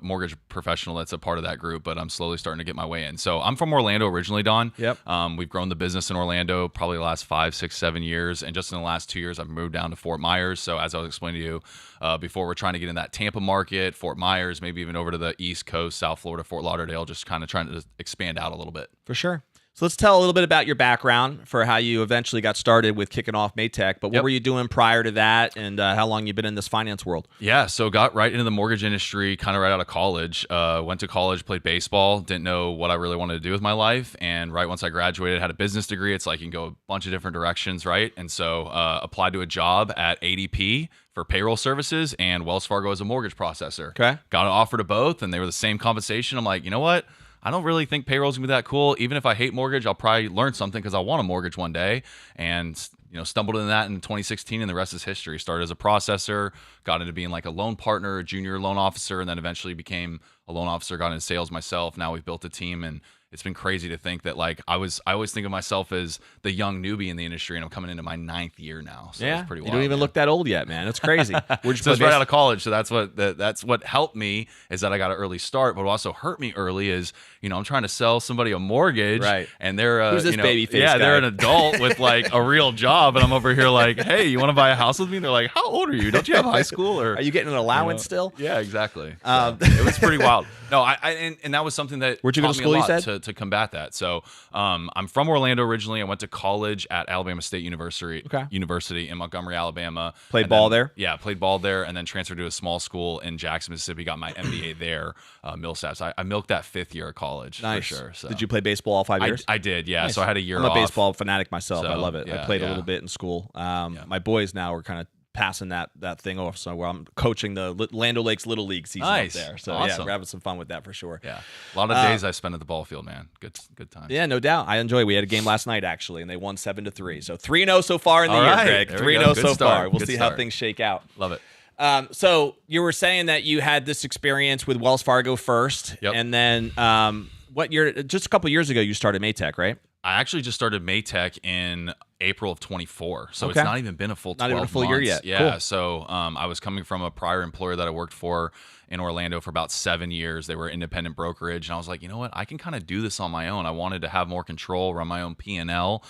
mortgage professional that's a part of that group, but I'm slowly starting to get my way in. So I'm from Orlando originally, Don. Yep. We've grown the business in Orlando probably the last 5, 6, 7 years, and just in the last 2 years, I've moved down to Fort Myers. So as I was explaining to you before, we're trying to get in that Tampa market, Fort Myers, maybe even over to the East Coast, South Florida, Fort Lauderdale, just kind of trying to expand out a little bit. For sure. So let's tell a little bit about your background for how you eventually got started with kicking off Matek. But what Yep. were you doing prior to that, and how long you been in this finance world? Yeah, so got right into the mortgage industry kind of right out of college. Went to college, played baseball, didn't know what I really wanted to do with my life. And right once I graduated, had a business degree. It's like you can go a bunch of different directions, right? And so applied to a job at ADP for payroll services and Wells Fargo as a mortgage processor. Okay. Got an offer to both, and they were the same compensation. I'm like, you know what? I don't really think payroll's gonna be that cool. Even if I hate mortgage, I'll probably learn something because I want a mortgage one day. And stumbled into that in 2016, and the rest is history. Started as a processor, got into being like a loan partner, a junior loan officer, and then eventually became a loan officer. Got into sales myself. Now we've built a team, and it's been crazy to think that I always think of myself as the young newbie in the industry, and I'm coming into my 9th year now. So Yeah, it's pretty you wild. don't even man. look that old yet, man. It's crazy. We're just So it's right out of college. So that's what helped me is that I got an early start. But what also hurt me early is I'm trying to sell somebody a mortgage, Right. And they're Who's this baby face yeah, guy? they're an adult with like a real job, and I'm over here like, hey, you want to buy a house with me? And they're like, how old are you? Don't you have high school? Or Are you getting an allowance still? Yeah, exactly. So it was pretty wild. No, and that was something that Where'd you go to taught me school, a you lot said? to combat that. So I'm from Orlando originally. I went to college at Alabama State University, Okay. University in Montgomery, Alabama. Played And ball then- there? Yeah, played ball there, and then transferred to a small school in Jackson, Mississippi. Got my MBA there, Millsaps. I milked that 5th year of college Nice. for sure. So. Did you play baseball all 5 years? I did, yeah. Nice. So I had a year I'm a off. baseball fanatic myself. I So, love it. I yeah, played a yeah. little bit in school. My boys now are kind of passing that thing off, so where I'm coaching the Land O'Lakes Little League season Nice. up there. So Awesome. yeah, we're having some fun with that for sure. Yeah, a lot of days I spent at the ball field, man. Good times. Yeah, no doubt. I enjoy. We had a game last night actually, and they won 7-3. So 3-0 so far in the All year, right. Greg. There we go. 3-0 Good so start. far. We'll Good see how start. things shake out. Love it. So you were saying that you had this experience with Wells Fargo first, Yep. and then what year? Just a couple years ago, you started Matek, right? I actually just started Matek in April of 24, so Okay. it's not even been a full 12 Not even a full year months. yet. Yeah, Cool. so I was coming from a prior employer that I worked for in Orlando for about 7 years. They were independent brokerage, and I was like, you know what, I can kind of do this on my own. I wanted to have more control, run my own P&L.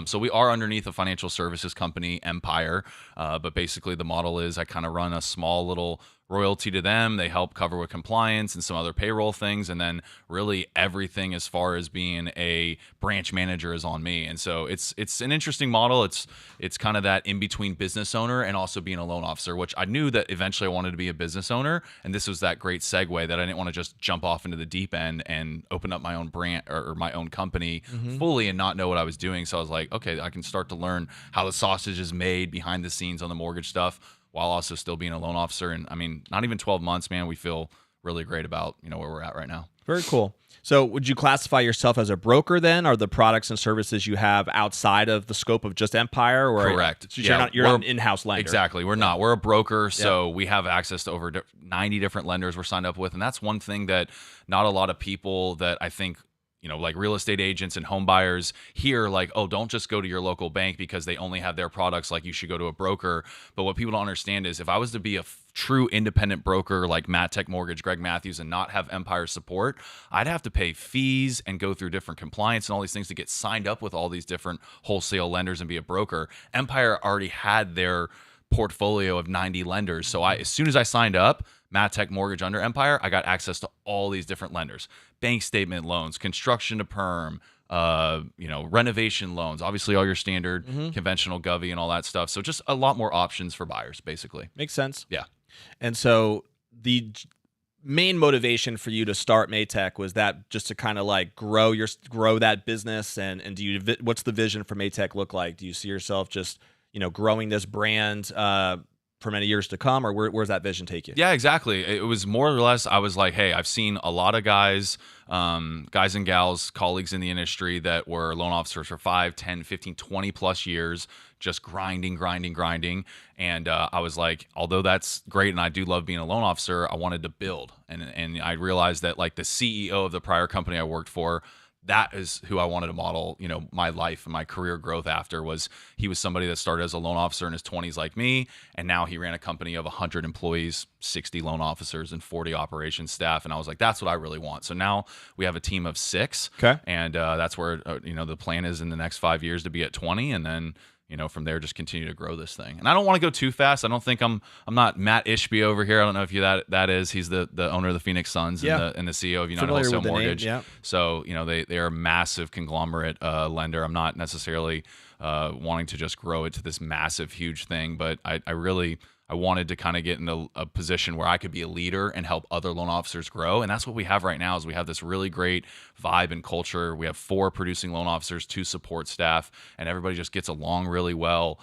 So we are underneath a financial services company, Empire, but basically the model is I kind of run a small little royalty to them. They help cover with compliance and some other payroll things, and then really everything as far as being a branch manager is on me. And so it's an interesting model. It's kind of that in between business owner and also being a loan officer, which I knew that eventually I wanted to be a business owner, and this was that great segue that I didn't want to just jump off into the deep end and open up my own brand or my own company fully and not know what I was doing. So I was like, okay, I can start to learn how the sausage is made behind the scenes on the mortgage stuff, while also still being a loan officer. And I mean, not even 12 months, man, we feel really great about, where we're at right now. Very cool. So would you classify yourself as a broker then? Are the products and services you have outside of the scope of just Empire? Or Correct. So you're not an in-house lender. Exactly. We're not. We're a broker, so we have access to over 90 different lenders we're signed up with. And that's one thing that not a lot of people that I think like real estate agents and home buyers hear like, oh, don't just go to your local bank because they only have their products. Like you should go to a broker. But what people don't understand is if I was to be a true independent broker like Matek Mortgage, Greg Matthews, and not have Empire support, I'd have to pay fees and go through different compliance and all these things to get signed up with all these different wholesale lenders and be a broker. Empire already had their portfolio of 90 lenders. So as soon as I signed up, Matek Mortgage under Empire, I got access to all these different lenders, bank statement loans, construction to perm, renovation loans, obviously all your standard conventional govy and all that stuff. So just a lot more options for buyers, basically. Makes sense. Yeah. And so the main motivation for you to start Matek was that just to kind of like grow that business, and what's the vision for Matek look like? Do you see yourself just growing this brand for many years to come, or where's that vision take you? Yeah, exactly. It was more or less, I was like, hey, I've seen a lot of guys and gals, colleagues in the industry that were loan officers for 5, 10, 15, 20 plus years, just grinding. And I was like, although that's great and I do love being a loan officer, I wanted to build. And I realized that like the CEO of the prior company I worked for, that is who I wanted to model, my life and my career growth after. He was somebody that started as a loan officer in his 20s like me, and now he ran a company of 100 employees, 60 loan officers, and 40 operations staff. And I was like, that's what I really want. So now we have a team of 6. Okay. And that's where, the plan is in the next 5 years to be at 20, and then from there, just continue to grow this thing. And I don't want to go too fast. I don't think I'm not Matt Ishby over here. I don't know if that is. He's the owner of the Phoenix Suns and the CEO of United Wholesale Mortgage. Name, yeah. So they are a massive conglomerate lender. I'm not necessarily wanting to just grow it to this massive, huge thing, but I wanted to kind of get in a position where I could be a leader and help other loan officers grow. And that's what we have right now is we have this really great vibe and culture. We have 4 producing loan officers, 2 support staff, and everybody just gets along really well.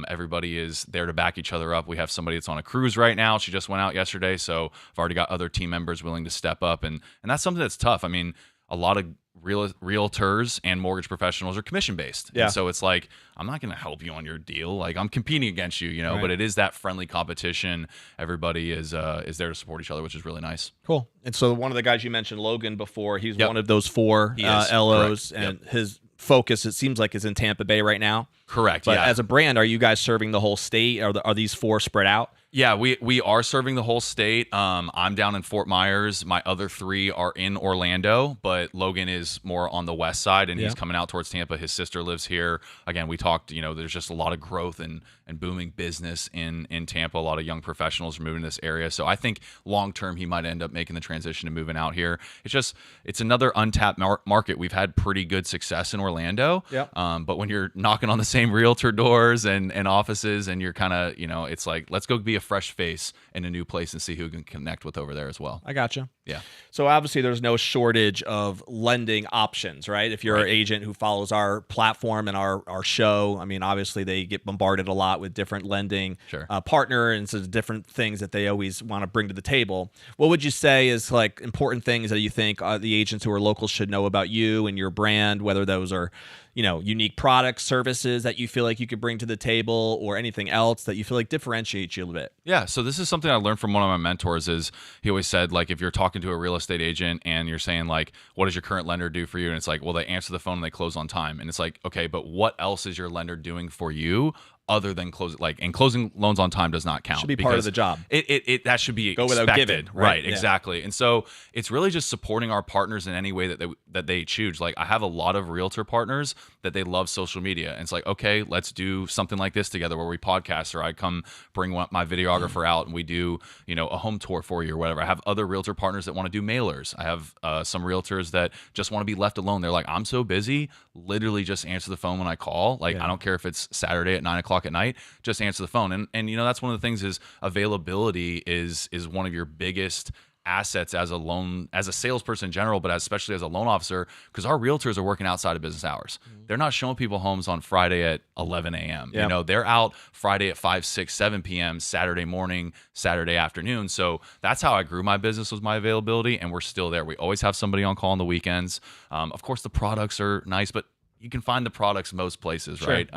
Everybody is there to back each other up. We have somebody that's on a cruise right now. She just went out yesterday. So I've already got other team members willing to step up. And that's something that's tough. I mean, a lot of realtors and mortgage professionals are commission based. Yeah. And so it's like, I'm not going to help you on your deal. Like I'm competing against you, right. But it is that friendly competition. Everybody is there to support each other, which is really nice. Cool. And so one of the guys you mentioned, Logan, before, he's one of those 4 LOs. Correct. And his focus, it seems like, is in Tampa Bay right now. Correct. But as a brand, are you guys serving the whole state? Are these 4 spread out? Yeah, we are serving the whole state. I'm down in Fort Myers. My other 3 are in Orlando, but Logan is more on the west side, and he's coming out towards Tampa. His sister lives here. Again, we talked, there's just a lot of growth and booming business in Tampa. A lot of young professionals are moving to this area. So I think long-term, he might end up making the transition to moving out here. It's another untapped market. We've had pretty good success in Orlando. Yep. But when you're knocking on the same realtor doors and offices, and you're kind of, it's like, let's go be a fresh face in a new place and see who can connect with over there as well. I gotcha. Yeah. So obviously there's no shortage of lending options, right? If you're an agent who follows our platform and our show, I mean, obviously they get bombarded a lot with different lending partner and so different things that they always want to bring to the table. What would you say is like important things that you think the agents who are local should know about you and your brand, whether those are, unique products, services that you feel like you could bring to the table, or anything else that you feel like differentiates you a little bit? Yeah. So this is something I learned from one of my mentors. Is he always said, like, if you're talking to a real estate agent and you're saying like, what does your current lender do for you? And it's like, well, they answer the phone and they close on time. And it's like, okay, but what else is your lender doing for you other than closing loans on time does not count. Should be part of the job. That should be go expected. Without giving. Right. Exactly. And so it's really just supporting our partners in any way that they choose. Like I have a lot of realtor partners that they love social media. And it's like, okay, let's do something like this together where we podcast, or I come bring my videographer out and we do, a home tour for you or whatever. I have other realtor partners that want to do mailers. I have some realtors that just want to be left alone. They're like, I'm so busy, literally just answer the phone when I call. Like, I don't care if it's Saturday at 9:00 at night, just answer the phone. And that's one of the things is availability is one of your biggest assets as a salesperson in general, but especially as a loan officer, because our realtors are working outside of business hours. They're not showing people homes on Friday at 11 a.m. Yep. They're out Friday at 5, 6, 7 p.m., Saturday morning, Saturday afternoon. So that's how I grew my business, was my availability, and we're still there. We always have somebody on call on the weekends. Of course, the products are nice, but you can find the products most places, right?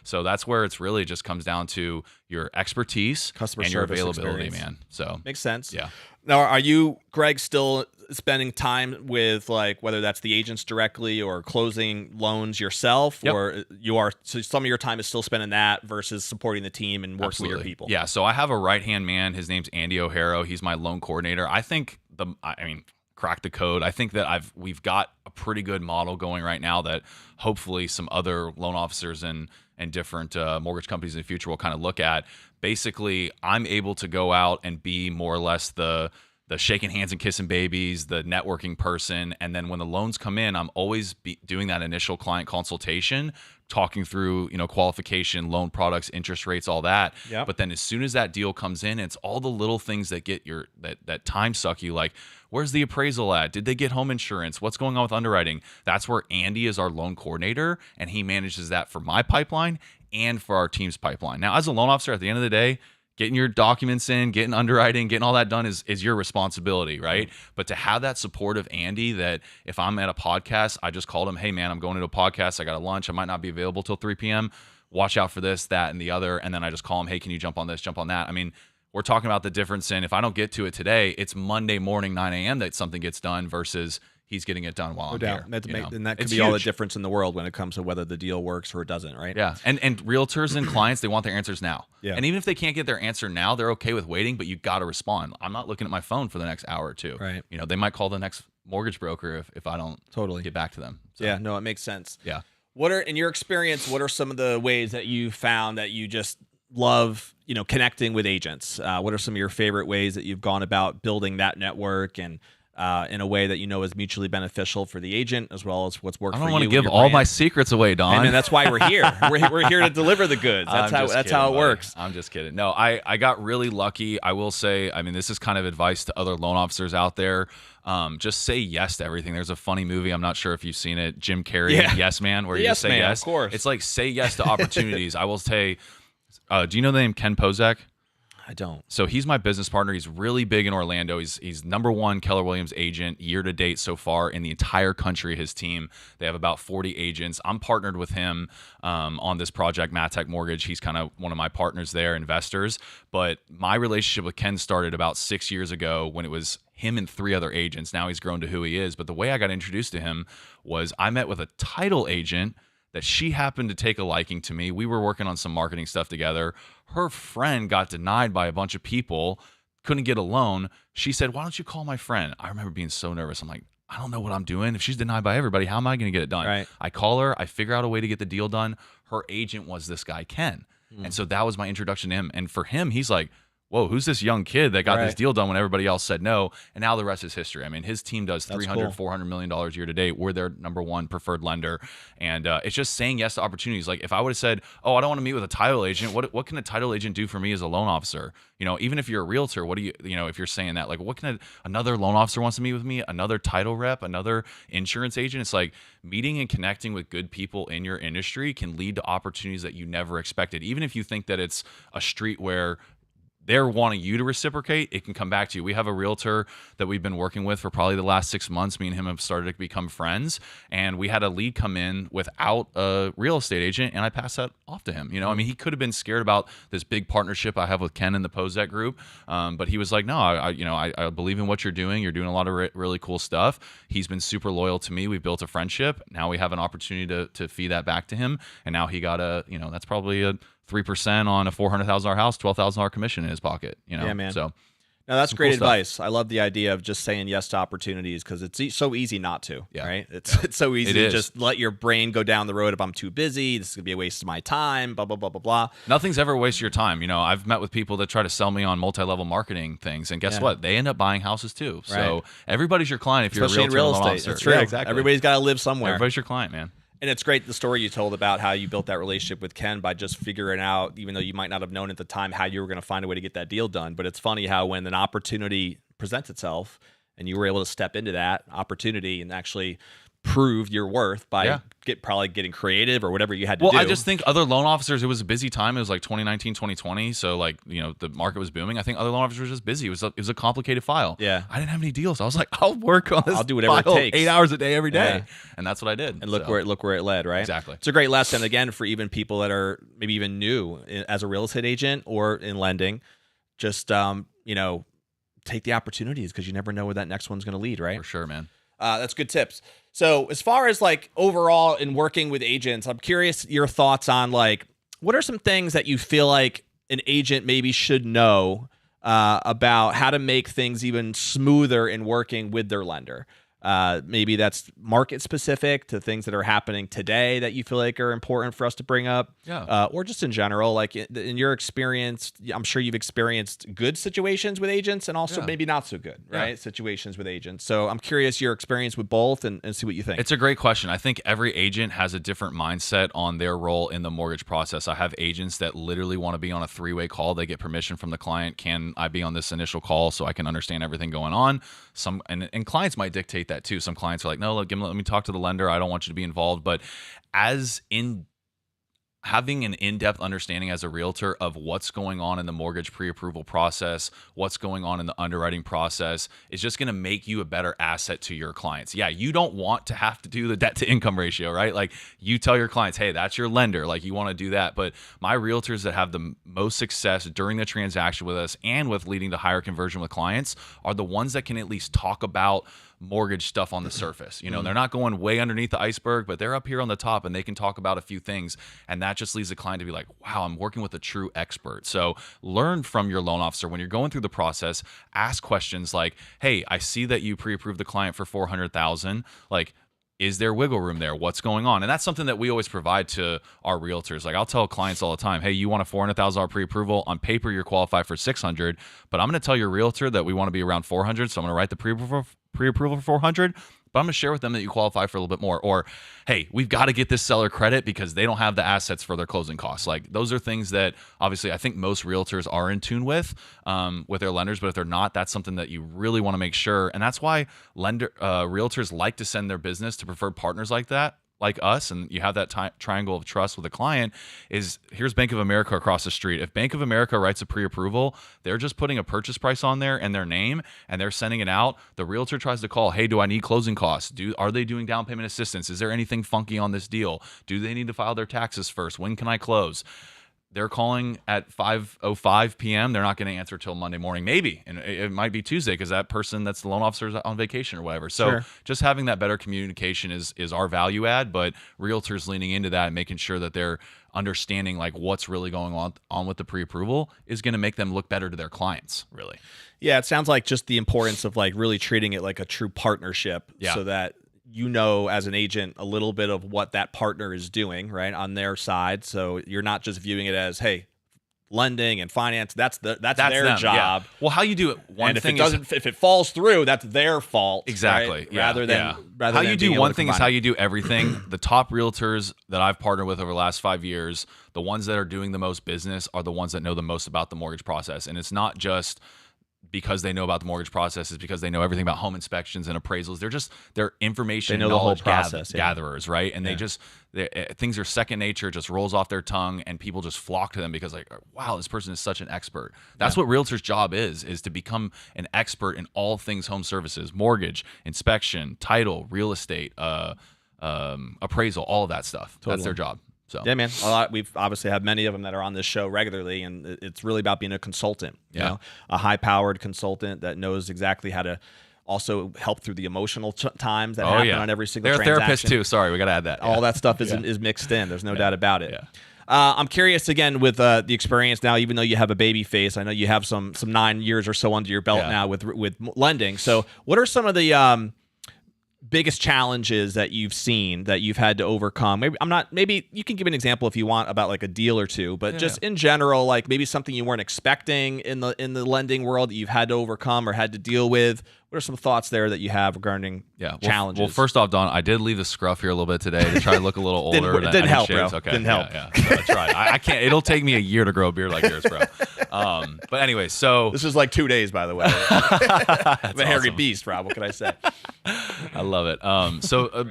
So that's where it's really just comes down to your expertise, customer and your availability, experience. Man. So makes sense. Yeah. Now, are you, Greg, still spending time with, like, whether that's the agents directly or closing loans yourself, Yep. or so some of your time is still spending that versus supporting the team and working with your people. Yeah. So I have a right-hand man. His name's Andy O'Hara. He's my loan coordinator. I think crack the code. I think that we've got a pretty good model going right now that hopefully some other loan officers and different mortgage companies in the future will kind of look at. Basically, I'm able to go out and be more or less the shaking hands and kissing babies, the networking person. And then when the loans come in, I'm always doing that initial client consultation, talking through, qualification, loan products, interest rates, all that. Yep. But then as soon as that deal comes in, it's all the little things that get that time suck you. Like, where's the appraisal at? Did they get home insurance? What's going on with underwriting? That's where Andy is our loan coordinator, and he manages that for my pipeline and for our team's pipeline. Now, as a loan officer, at the end of the day, getting your documents in, getting underwriting, getting all that done is your responsibility, right? But to have that support of Andy, that if I'm at a podcast, I just called him, hey man, I'm going to a podcast, I got a lunch, I might not be available till 3 p.m. Watch out for this, that, and the other. And then I just call him, hey, can you jump on this, jump on that? I mean, we're talking about the difference in, if I don't get to it today, it's Monday morning, 9 a.m. that something gets done versus he's getting it done while I'm here. And that could It's be all the huge. difference in the world when it comes to whether the deal works or it doesn't, right? Yeah. And realtors and clients, they want their answers now. Yeah. And even if they can't get their answer now, they're okay with waiting, but you got to respond. I'm not looking at my phone for the next hour or two. Right. They might call the next mortgage broker if I don't Totally get back to them. So, Yeah, no, it makes sense. Yeah. In your experience, what are some of the ways that you found that you just love, connecting with agents? What are some of your favorite ways that you've gone about building that network and in a way that is mutually beneficial for the agent as well as what's worked for you? I don't want to and give your all brand? my secrets away, Don. And that's why we're here. We're here to deliver the goods. That's I'm just how kidding, it buddy. works. I'm just kidding. No, I got really lucky. I will say, this is kind of advice to other loan officers out there. Just say yes to everything. There's a funny movie, I'm not sure if you've seen it, Jim Carrey, Yeah. Yes Man, where you Yes just say Man, yes. of course. It's like say yes to opportunities. I will say, do you know the name Ken Pozak? I don't. So he's my business partner. He's really big in Orlando. He's number one Keller Williams agent year to date so far in the entire country. His team, they have about 40 agents. I'm partnered with him on this project, Matek Mortgage. He's kind of one of my partners there, investors. But my relationship with Ken started about 6 years ago when it was him and 3 other agents. Now he's grown to who he is. But the way I got introduced to him was I met with a title agent that she happened to take a liking to me. We were working on some marketing stuff together. Her friend got denied by a bunch of people, couldn't get a loan. She said, why don't you call my friend? I remember being so nervous. I'm like, I don't know what I'm doing. If she's denied by everybody, how am I going to get it done? Right. I call her. I figure out a way to get the deal done. Her agent was this guy, Ken. And so that was my introduction to him. And for him, he's like, whoa, who's this young kid that got this Right. deal done when everybody else said no? And now the rest is history. His team does That's $300, cool. $400 million year to date. We're their number one preferred lender. And it's just saying yes to opportunities. Like if I would have said, oh, I don't want to meet with a title agent, what can a title agent do for me as a loan officer? Even if you're a realtor, what do you if you're saying that, like what can another loan officer wants to meet with me, another title rep, another insurance agent? It's like meeting and connecting with good people in your industry can lead to opportunities that you never expected. Even if you think that it's a street where they're wanting you to reciprocate, it can come back to you. We have a realtor that we've been working with for probably the last 6 months. Me and him have started to become friends, and we had a lead come in without a real estate agent, and I passed that off to him. He could have been scared about this big partnership I have with Ken and the Pozek group, but he was like, no, I believe in what you're doing. You're doing a lot of really cool stuff. He's been super loyal to me. We've built a friendship. Now we have an opportunity to feed that back to him, and now he got that's probably a 3% on a $400,000 house, $12,000 commission in his pocket. Yeah, man. So No, that's some great cool stuff. advice. I love the idea of just saying yes to opportunities because it's so easy not to, Yeah. right? It's so easy It to is. just let your brain go down the road if I'm too busy. This is going to be a waste of my time, blah, blah, blah, blah, blah. Nothing's ever a waste of your time. I've met with people that try to sell me on multi-level marketing things, and guess Yeah. what? They end up buying houses too. So Right. everybody's your client if Especially in you're a real realtor and loan estate. officer. It's true. Yeah, exactly. Everybody's got to live somewhere. Everybody's your client, man. And it's great the story you told about how you built that relationship with Ken by just figuring out, even though you might not have known at the time how you were going to find a way to get that deal done. But it's funny how when an opportunity presents itself and you were able to step into that opportunity and actually prove your worth by Yeah. probably getting creative or whatever you had to Well, do. I just think other loan officers, it was a busy time. It was like 2019, 2020. So the market was booming. I think other loan officers were just busy. It was a complicated file. Yeah. I didn't have any deals. I was like, I'll work on this. I'll do whatever it file takes. 8 hours a day, every day. Yeah. And that's what I did. And look So, where it led, right? Exactly. It's a great lesson again for even people that are maybe even new as a real estate agent or in lending. Just take the opportunities because you never know where that next one's going to lead, right? For sure, man. That's good tips. So as far as like overall in working with agents, I'm curious your thoughts on like, what are some things that you feel like an agent maybe should know about how to make things even smoother in working with their lender? Maybe that's market specific to things that are happening today that you feel like are important for us to bring up. Yeah. Or just in general, like in your experience, I'm sure you've experienced good situations with agents and also maybe not so good, right? Situations with agents. So I'm curious your experience with both and see what you think. It's a great question. I think every agent has a different mindset on their role in the mortgage process. I have agents that literally want to be on a 3-way call. They get permission from the client. Can I be on this initial call so I can understand everything going on? And clients might dictate that too. Some clients are like, no, let me talk to the lender. I don't want you to be involved. But having an in-depth understanding as a realtor of what's going on in the mortgage pre-approval process, what's going on in the underwriting process is just going to make you a better asset to your clients. Yeah, you don't want to have to do the debt to income ratio, right? Like you tell your clients, hey, that's your lender. Like you want to do that. But my realtors that have the most success during the transaction with us and with leading to higher conversion with clients are the ones that can at least talk about mortgage stuff on the surface. You know, they're not going way underneath the iceberg, but they're up here on the top and they can talk about a few things. And that just leads the client to be like, wow, I'm working with a true expert. So learn from your loan officer when you're going through the process. Ask questions like, hey, I see that you pre-approved the client for $400,000. Like, is there wiggle room there? What's going on? And that's something that we always provide to our realtors. Like I'll tell clients all the time, hey, you want a $400,000 pre-approval? On paper, you're qualified for $600, but I'm going to tell your realtor that we want to be around $400. So I'm going to write the pre-approval for $400, but I'm going to share with them that you qualify for a little bit more. Or, hey, we've got to get this seller credit because they don't have the assets for their closing costs. Like those are things that obviously I think most realtors are in tune with their lenders, but if they're not, that's something that you really want to make sure. And that's why realtors like to send their business to preferred partners like that, like us, and you have that triangle of trust with a client. Is here's Bank of America across the street. If Bank of America writes a pre-approval, they're just putting a purchase price on there and their name, and they're sending it out. The realtor tries to call, hey, do I need closing costs? Are they doing down payment assistance? Is there anything funky on this deal? Do they need to file their taxes first? When can I close? They're calling at 5:05 p.m. They're not going to answer till Monday morning, maybe. And it might be Tuesday because that person that's the loan officer is on vacation or whatever. So just having that better communication is our value add, but realtors leaning into that and making sure that they're understanding like what's really going on with the pre-approval is going to make them look better to their clients, really. Yeah, it sounds like just the importance of like really treating it like a true partnership so that you know, as an agent, a little bit of what that partner is doing, right, on their side. So you're not just viewing it as, hey, lending and finance, that's their them, job. Yeah. Well, how you do it, if it falls through, that's their fault. Exactly. Right? Yeah. Rather how than you do one thing is how you do everything. The top realtors that I've partnered with over the last 5 years, the ones that are doing the most business are the ones that know the most about the mortgage process. And it's not just because they know about the mortgage process, is because they know everything about home inspections and appraisals. They're information, they know the whole process, gatherers, right? And things are second nature, just rolls off their tongue, and people just flock to them because like, wow, this person is such an expert. That's what realtors' job is to become an expert in all things home services, mortgage, inspection, title, real estate, appraisal, all of that stuff. Totally. That's their job. So yeah, man. We've obviously had many of them that are on this show regularly, and it's really about being a consultant. You know, a high-powered consultant that knows exactly how to also help through the emotional times that happen on every single transaction. They're therapists too. Sorry, we got to add that. All that stuff is mixed in. There's no doubt about it. Yeah. I'm curious again with the experience now. Even though you have a baby face, I know you have some 9 years or so under your belt now with lending. So, what are some of the biggest challenges that you've seen that you've had to overcome? Maybe you can give an example if you want about like a deal or two, but just in general, like maybe something you weren't expecting in the lending world that you've had to overcome or had to deal with. What are some thoughts there that you have regarding challenges? Well, first off, Don, I did leave the scruff here a little bit today to try to look a little older. Didn't help, bro. Okay. Didn't help. Yeah. So I tried. I can't. It'll take me a year to grow a beard like yours, bro. But anyway, so this is like 2 days, by the way. I'm a hairy beast, Rob. What can I say? I love it. So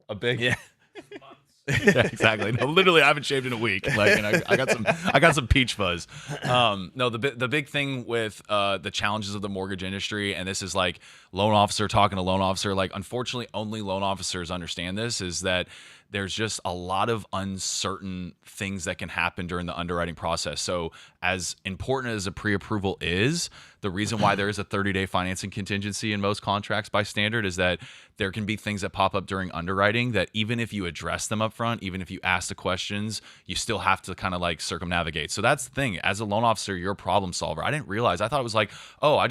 a big yeah, exactly. No, literally, I haven't shaved in a week. Like, and I got some peach fuzz. No, the big thing with the challenges of the mortgage industry, and this is like loan officer talking to loan officer. Like, unfortunately, only loan officers understand this. Is that there's just a lot of uncertain things that can happen during the underwriting process. So as important as a pre-approval is, the reason why there is a 30-day financing contingency in most contracts by standard is that there can be things that pop up during underwriting that even if you address them up front, even if you ask the questions, you still have to kind of like circumnavigate. So that's the thing. As a loan officer, you're a problem solver. I didn't realize. I thought it was like, oh,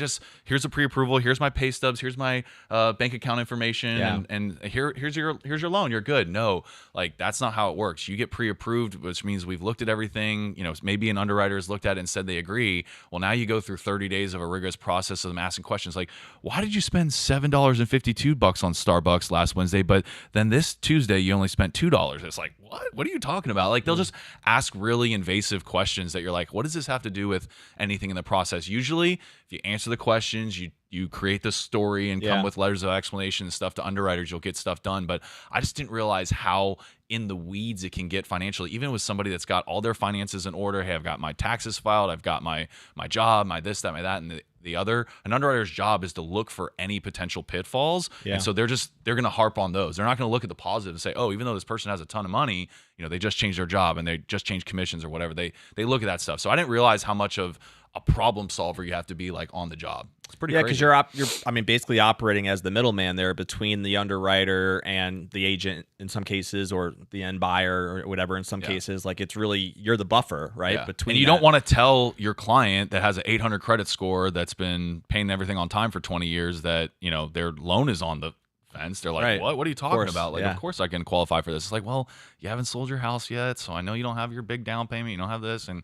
here's a pre-approval, here's my pay stubs, here's my bank account information, and here's your loan. You're good. No, like that's not how it works. You get pre-approved, which means we've looked at everything. Maybe an underwriter has looked at it and said they agree. Well, now you go through 30 days of a rigorous process of them asking questions like, why did you spend $7.52 on Starbucks last Wednesday, but then this Tuesday you only spent $2? It's like, what are you talking about? Like they'll just ask really invasive questions that you're like, what does this have to do with anything in the process? Usually if you answer the questions, you create the story and come with letters of explanation and stuff to underwriters, you'll get stuff done. But I just didn't realize how in the weeds it can get financially, even with somebody that's got all their finances in order. Hey, I've got my taxes filed, I've got my job, my this, that, my that, and the other. An underwriter's job is to look for any potential pitfalls. And so they're going to harp on those. They're not going to look at the positive and say, oh, even though this person has a ton of money, they just changed their job and they just changed commissions or whatever. They look at that stuff. So I didn't realize how much of a problem solver you have to be like on the job. It's pretty crazy. Because you're basically operating as the middleman there between the underwriter and the agent in some cases, or the end buyer or whatever in some cases. Like it's really, you're the buffer, right? Between and you don't want to tell your client that has an 800 credit score that's been paying everything on time for 20 years that their loan is on the fence. They're like, what are you talking about? Like, of course I can qualify for this. It's like, well, you haven't sold your house yet, so I know you don't have your big down payment, you don't have this, and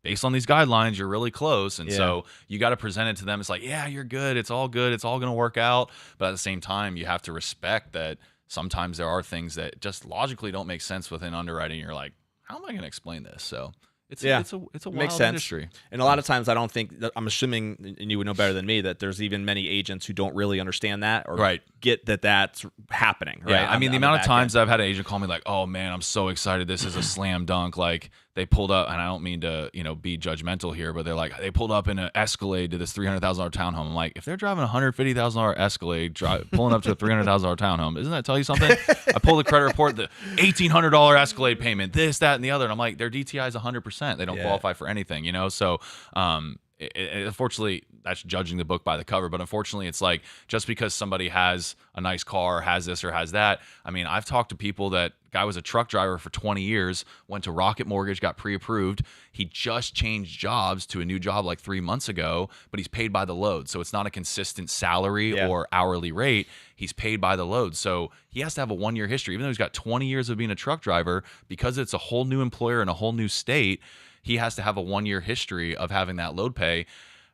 based on these guidelines, you're really close. And so you got to present it to them. It's like, yeah, you're good. It's all good. It's all going to work out. But at the same time, you have to respect that sometimes there are things that just logically don't make sense within underwriting. You're like, how am I going to explain this? So it's a wild industry. And a lot of times I'm assuming, and you would know better than me, that there's even many agents who don't really understand that or get that that's happening. Right. Yeah. I mean, the amount of times I've had an agent call me like, oh man, I'm so excited. This is a slam dunk. Like they pulled up, and I don't mean to, be judgmental here, but they're like, they pulled up in an Escalade to this $300,000 townhome. I'm like, if they're driving a $150,000 Escalade, pulling up to a $300,000 townhome, doesn't that tell you something? I pull the credit report, the $1,800 Escalade payment, this, that, and the other. And I'm like, their DTI is 100%. They don't qualify for anything, So, unfortunately, that's judging the book by the cover. But unfortunately, it's like just because somebody has a nice car, has this or has that. I mean, I've talked to people that guy was a truck driver for 20 years, went to Rocket Mortgage, got pre-approved. He just changed jobs to a new job like 3 months ago, but he's paid by the load. So it's not a consistent salary or hourly rate. He's paid by the load. So he has to have a 1-year history, even though he's got 20 years of being a truck driver, because it's a whole new employer in a whole new state. He has to have a 1-year history of having that load pay.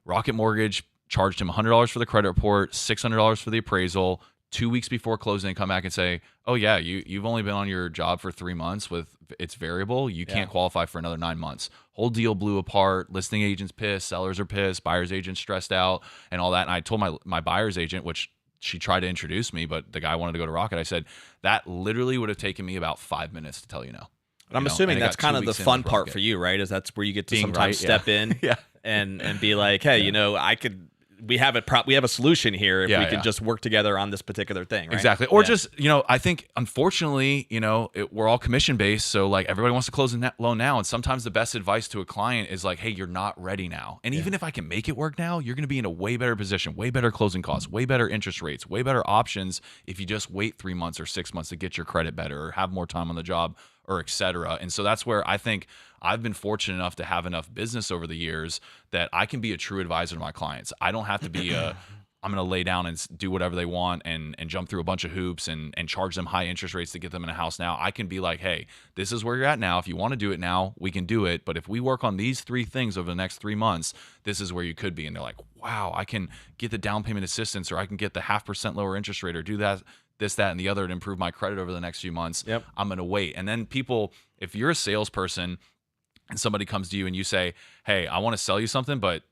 Rocket Mortgage charged him $100 for the credit report, $600 for the appraisal. 2 weeks before closing, come back and say, oh yeah, you've only been on your job for 3 months with it's variable. You can't qualify for another 9 months. Whole deal blew apart. Listing agents pissed, sellers are pissed, buyer's agents stressed out and all that. And I told my buyer's agent, which she tried to introduce me, but the guy wanted to go to Rocket. I said, that literally would have taken me about 5 minutes to tell you no. But I'm assuming that's kind of the fun part for you, right? Is that's where you get to sometimes step in and be like, hey, we have a solution here if we could just work together on this particular thing, right? Exactly. Or just, I think unfortunately, we're all commission based, so like everybody wants to close a loan now, and sometimes the best advice to a client is like, hey, you're not ready now. And even if I can make it work now, you're going to be in a way better position, way better closing costs, way better interest rates, way better options if you just wait 3 months or 6 months to get your credit better or have more time on the job, or et cetera. And so that's where I think I've been fortunate enough to have enough business over the years that I can be a true advisor to my clients. I don't have to be I'm going to lay down and do whatever they want and jump through a bunch of hoops and charge them high interest rates to get them in a house now. I can be like, hey, this is where you're at now. If you want to do it now, we can do it. But if we work on these 3 things over the next 3 months, this is where you could be. And they're like, wow, I can get the down payment assistance, or I can get the 0.5% lower interest rate, or do that, this, that, and the other to improve my credit over the next few months. I'm going to wait. And then people, if you're a salesperson and somebody comes to you and you say, hey, I want to sell you something, but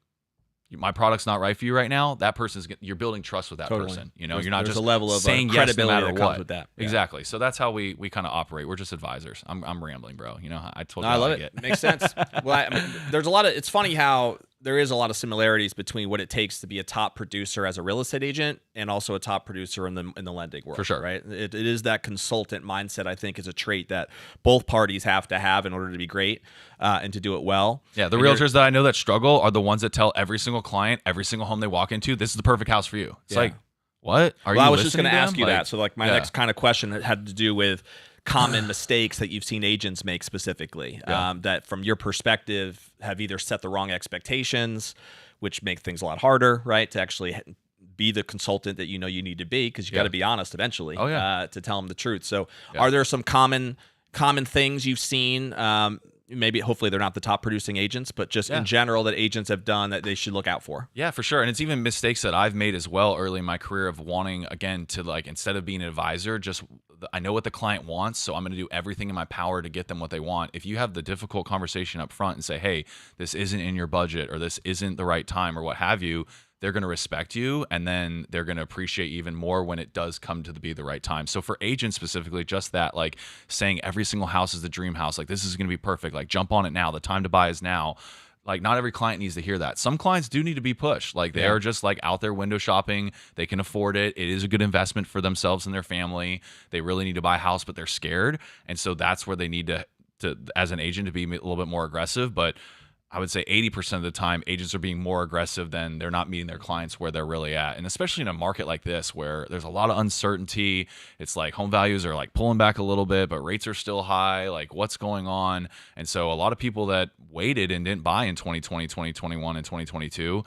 my product's not right for you right now, that person's, you're building trust with that person. You're not just a level of saying credibility yes no matter that comes what. with that. Exactly. So that's how we kind of operate. We're just advisors. I'm rambling, bro. I told you. I love it. Makes sense. Well, there's a lot of. It's funny how there is a lot of similarities between what it takes to be a top producer as a real estate agent and also a top producer in the lending world. For sure. Right. It is that consultant mindset, I think, is a trait that both parties have to have in order to be great and to do it well. Yeah. The realtors that I know that struggle are the ones that tell every single client, every single home they walk into, this is the perfect house for you. It's like, what? I was just going to ask you that. So like my next kind of question had to do with common mistakes that you've seen agents make specifically, that from your perspective have either set the wrong expectations, which make things a lot harder, right? To actually be the consultant that you know you need to be, because you got to be honest eventually to tell them the truth. So are there some common things you've seen, maybe hopefully they're not the top producing agents, but just in general that agents have done that they should look out for? Yeah, for sure. And it's even mistakes that I've made as well early in my career of wanting, again, to like, instead of being an advisor, just I know what the client wants, so I'm going to do everything in my power to get them what they want. If you have the difficult conversation up front and say, hey, this isn't in your budget or this isn't the right time or what have you, they're going to respect you, and then they're going to appreciate even more when it does come to be the right time. So for agents specifically, just that, like saying every single house is the dream house, like this is going to be perfect, like jump on it now, the time to buy is now. Like not every client needs to hear that. Some clients do need to be pushed. Like they are just like out there window shopping. They can afford it. It is a good investment for themselves and their family. They really need to buy a house, but they're scared. And so that's where they need to as an agent, to be a little bit more aggressive. But I would say 80% of the time, agents are being more aggressive than they're not meeting their clients where they're really at. And especially in a market like this where there's a lot of uncertainty, it's like home values are like pulling back a little bit, but rates are still high. Like what's going on? And so a lot of people that waited and didn't buy in 2020, 2021, and 2022,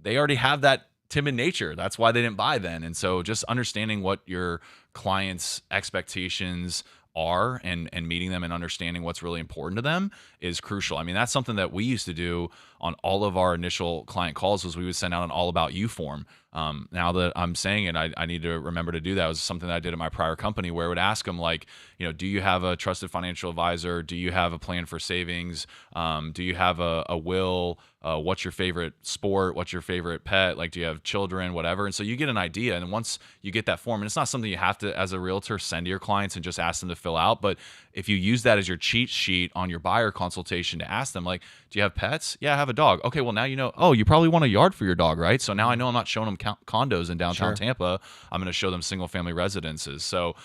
they already have that timid nature. That's why they didn't buy then. And so just understanding what your clients' expectations are and meeting them and understanding what's really important to them is crucial. I mean, that's something that we used to do on all of our initial client calls, was we would send out an all about you form. Now that I'm saying it, I need to remember to do that. It was something that I did at my prior company where I would ask them, like, you know, do you have a trusted financial advisor? Do you have a plan for savings? Do you have a will? What's your favorite sport? What's your favorite pet? Like, do you have children, whatever? And so you get an idea. And once you get that form, and it's not something you have to, as a realtor, send to your clients and just ask them to fill out. But if you use that as your cheat sheet on your buyer consultation to ask them, like, do you have pets? Yeah, I have a dog. Okay, well, now you know, oh, you probably want a yard for your dog, right? So now I know I'm not showing them condos in downtown Tampa. I'm going to show them single family residences. So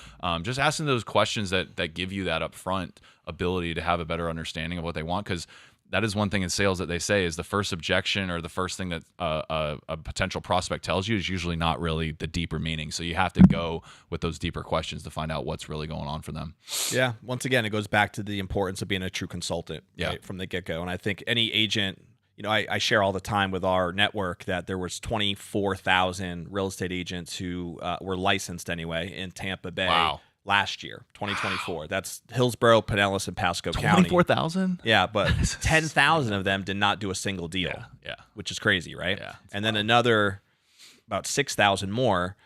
just asking those questions that give you that upfront ability to have a better understanding of what they want, because that is one thing in sales that they say is the first objection or the first thing that a potential prospect tells you is usually not really the deeper meaning. So you have to go with those deeper questions to find out what's really going on for them. Yeah. Once again, it goes back to the importance of being a true consultant right, from the get-go. And I think any agent, you know, I share all the time with our network that there was 24,000 real estate agents who were licensed anyway in Tampa Bay. Last year, 2024. Wow. That's Hillsborough, Pinellas, and Pasco County. 24,000? Yeah, but 10,000 of them did not do a single deal, which is crazy, right? Yeah, and then another about 6,000 more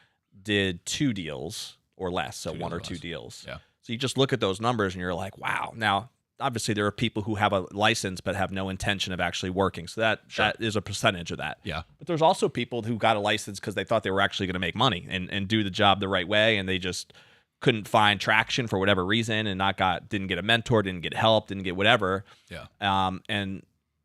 did 2 deals or less, so 1 or 2 deals. Yeah. So you just look at those numbers and you're like, wow. Now, obviously, there are people who have a license but have no intention of actually working. So that is a percentage of that. Yeah. But there's also people who got a license because they thought they were actually going to make money and do the job the right way, and they just couldn't find traction for whatever reason and didn't get a mentor, didn't get help, didn't get whatever. Yeah. And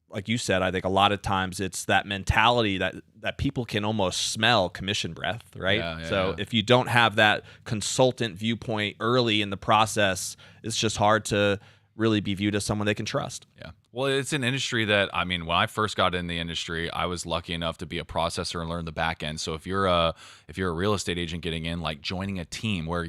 like you said, I think a lot of times it's that mentality that people can almost smell commission breath, right? So if you don't have that consultant viewpoint early in the process, it's just hard to really be viewed as someone they can trust. Yeah. Well, it's an industry that, I mean, when I first got in the industry, I was lucky enough to be a processor and learn the back end. So if you're a real estate agent getting in, like joining a team where,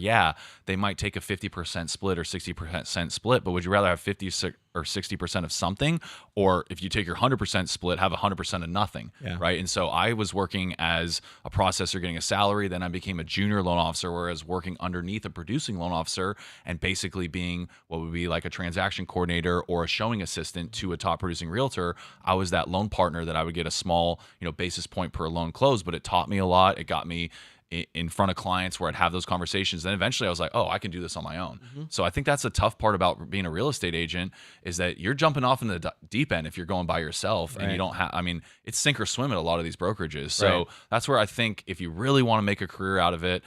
they might take a 50% split or 60% split, but would you rather have 50 or 60% of something? Or if you take your 100% split, have 100% of nothing, right? And so I was working as a processor getting a salary, then I became a junior loan officer, whereas working underneath a producing loan officer and basically being what would be like a transaction coordinator or a showing assistant to a top producing realtor. I was that loan partner that I would get a small, basis point per loan close, but it taught me a lot. It got me in front of clients where I'd have those conversations. Then eventually I was like, oh, I can do this on my own. Mm-hmm. So I think that's a tough part about being a real estate agent is that you're jumping off in the deep end if you're going by yourself and you don't have, it's sink or swim at a lot of these brokerages. So that's where I think if you really want to make a career out of it,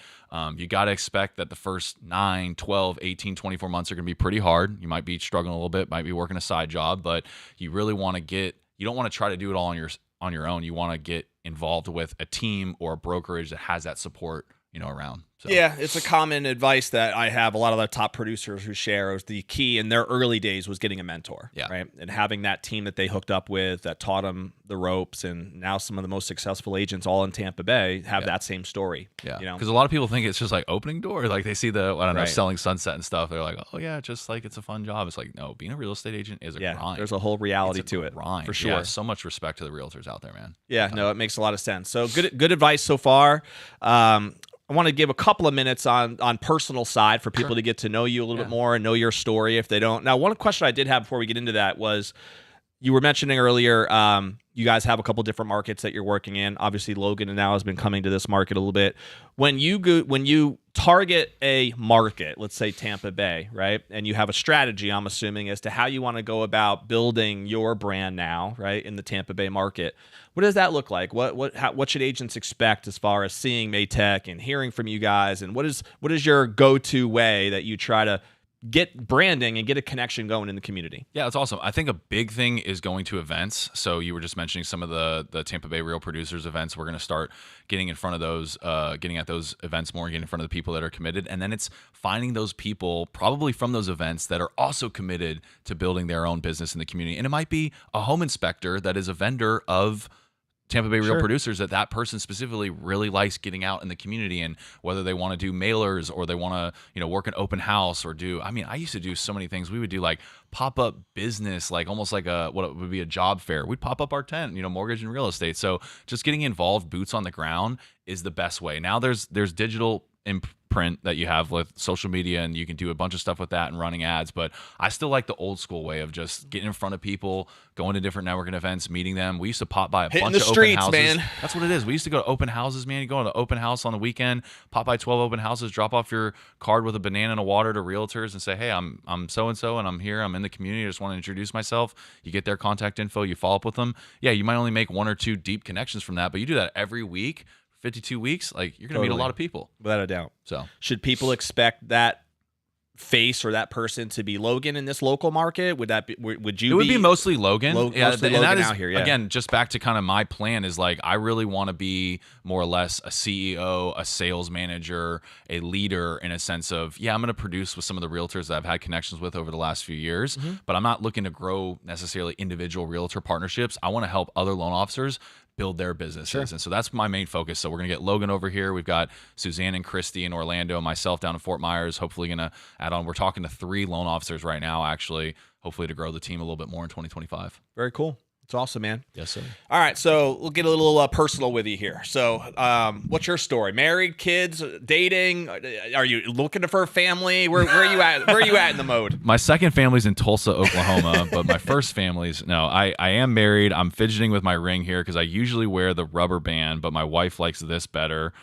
you got to expect that the first 9, 12, 18, 24 months are going to be pretty hard. You might be struggling a little bit, might be working a side job, but you really want to get you don't want to try to do it all on your own. You want to get involved with a team or a brokerage that has that support, around. So. Yeah, it's a common advice that I have a lot of the top producers who share is the key in their early days was getting a mentor, right? And having that team that they hooked up with that taught them the ropes, and now some of the most successful agents all in Tampa Bay have that same story. Yeah, because a lot of people think it's just like opening doors. Like they see the, selling Sunset and stuff. They're like, oh yeah, just like it's a fun job. It's like, no, being a real estate agent is a grind. There's a whole reality to it, grind. For sure. Yeah, so much respect to the realtors out there, man. Yeah, no, it makes a lot of sense. So good advice so far. I want to give a couple of minutes on personal side for people to get to know you a little bit more and know your story if they don't. Now, one question I did have before we get into that was you were mentioning earlier you guys have a couple different markets that you're working in. Obviously, Logan now has been coming to this market a little bit. When you target a market, let's say Tampa Bay, right, and you have a strategy, I'm assuming, as to how you want to go about building your brand now, right, in the Tampa Bay market, what does that look like? What should agents expect as far as seeing Matek and hearing from you guys? And what is your go-to way that you try to get branding and get a connection going in the community? Yeah, that's awesome. I think a big thing is going to events. So you were just mentioning some of the Tampa Bay Real Producers events. We're going to start getting in front of those, getting at those events more, getting in front of the people that are committed. And then it's finding those people probably from those events that are also committed to building their own business in the community. And it might be a home inspector that is a vendor of Tampa Bay Real Producers, that person specifically really likes getting out in the community, and whether they want to do mailers or they want to, work an open house or I used to do so many things. We would do like pop-up business, like almost like what would be a job fair. We'd pop up our tent, mortgage and real estate. So just getting involved, boots on the ground is the best way. Now there's digital imprint that you have with social media, and you can do a bunch of stuff with that and running ads, but I still like the old school way of just getting in front of people, going to different networking events, meeting them. We used to pop by a bunch of open houses. Man. That's what it is. We used to go to open houses, man. You go to an open house on the weekend, pop by 12 open houses, drop off your card with a banana and a water to realtors and say, hey, I'm so-and-so and I'm here. I'm in the community. I just want to introduce myself. You get their contact info. You follow up with them. Yeah, you might only make one or two deep connections from that, but you do that every week. 52 weeks, like you're going to meet a lot of people. Without a doubt. So should people expect that face or that person to be Logan in this local market? Would you? It would be mostly Logan. Mostly Logan that is, out here. Yeah. Again, just back to kind of my plan is like, I really want to be more or less a CEO, a sales manager, a leader in a sense of, I'm going to produce with some of the realtors that I've had connections with over the last few years, but I'm not looking to grow necessarily individual realtor partnerships. I want to help other loan officers build their businesses. And so that's my main focus. So we're going to get Logan over here. We've got Suzanne and Christy in Orlando, myself down in Fort Myers, hopefully going to add on. We're talking to 3 loan officers right now, actually, hopefully to grow the team a little bit more in 2025. Very cool. It's awesome, man. Yes, sir. All right, so we'll get a little personal with you here. So what's your story? Married, kids, dating? Are you looking for a family? Where are you at? Where are you at in the mode? My second family's in Tulsa, Oklahoma, but my first family's, I am married. I'm fidgeting with my ring here because I usually wear the rubber band, but my wife likes this better.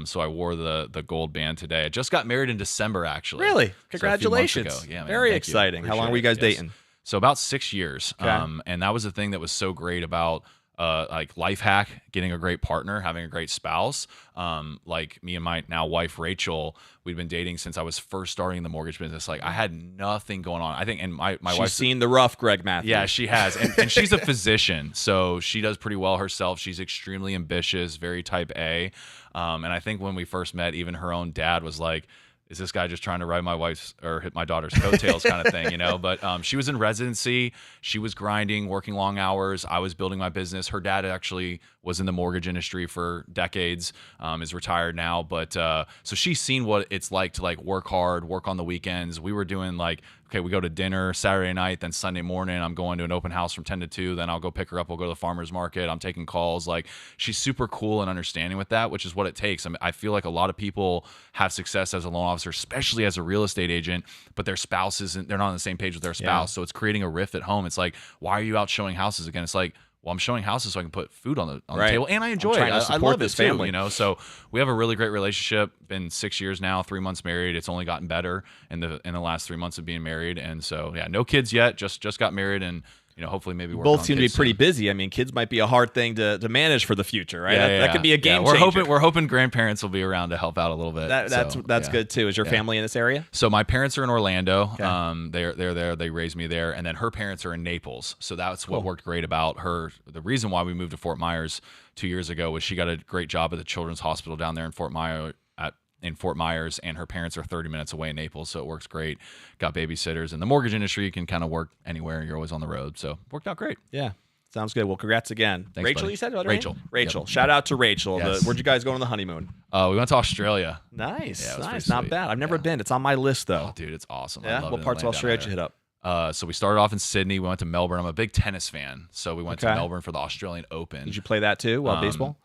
So I wore the gold band today. I just got married in December, actually. Really? Congratulations. So yeah, man, very exciting. How long were you guys dating? So about 6 years. Okay. And that was the thing that was so great about like life hack, getting a great partner, having a great spouse. Like me and my now wife, Rachel, we've been dating since I was first starting the mortgage business. Like I had nothing going on. I think, and my wife's seen the rough, Greg Matthews. Yeah, she has. And she's a physician, so she does pretty well herself. She's extremely ambitious, very type A. And I think when we first met, even her own dad was like, is this guy just trying to ride my wife's or hit my daughter's coattails kind of thing, But she was in residency. She was grinding, working long hours. I was building my business. Her dad actually was in the mortgage industry for decades, is retired now. But so she's seen what it's like to like work hard, work on the weekends. We were doing like, okay, we go to dinner Saturday night, then Sunday morning I'm going to an open house from 10 to 2. Then I'll go pick her up. We'll go to the farmer's market. I'm taking calls. Like she's super cool and understanding with that, which is what it takes. I mean, I feel like a lot of people have success as a loan officer, especially as a real estate agent, but their spouse isn't, they're not on the same page with their spouse. Yeah. So it's creating a rift at home. It's like, why are you out showing houses again? It's like, well, I'm showing houses so I can put food on the table, and I enjoy it. I love this family, So we have a really great relationship. Been 6 years now, 3 months married. It's only gotten better in the last 3 months of being married, and so no kids yet. Just got married, and hopefully maybe work Both on seem to be kids pretty soon. busy. I mean, kids might be a hard thing to manage for the future, right? Yeah, That could be a game We're changer. hoping grandparents will be around to help out a little bit. That's yeah. good too. Is your Yeah. family in this area? So my parents are in Orlando. Okay. They're there. They raised me there, and then her parents are in Naples. So that's what Cool. worked great about her. The reason why we moved to Fort Myers 2 years ago was she got a great job at the Children's Hospital down there in Fort Myers, and her parents are 30 minutes away in Naples, so it works great. Got babysitters. In the mortgage industry, you can kind of work anywhere. You're always on the road, so worked out great. Yeah. Sounds good. Well, congrats again. Thanks, Rachel, buddy. you said? What her Rachel. name? Rachel. Yep. Shout out to Rachel. Yes. Where'd you guys go on the honeymoon? We went to Australia. Nice. Yeah, it was Nice. pretty Not sweet. bad. I've never Yeah. been. It's on my list, though. Oh, dude, it's awesome. I Yeah? love What it. parts of Land Australia down did you hit there. up? So we started off in Sydney. We went to Melbourne. I'm a big tennis fan, so we went to Okay. Melbourne for the Australian Open. Did you play that too? Baseball?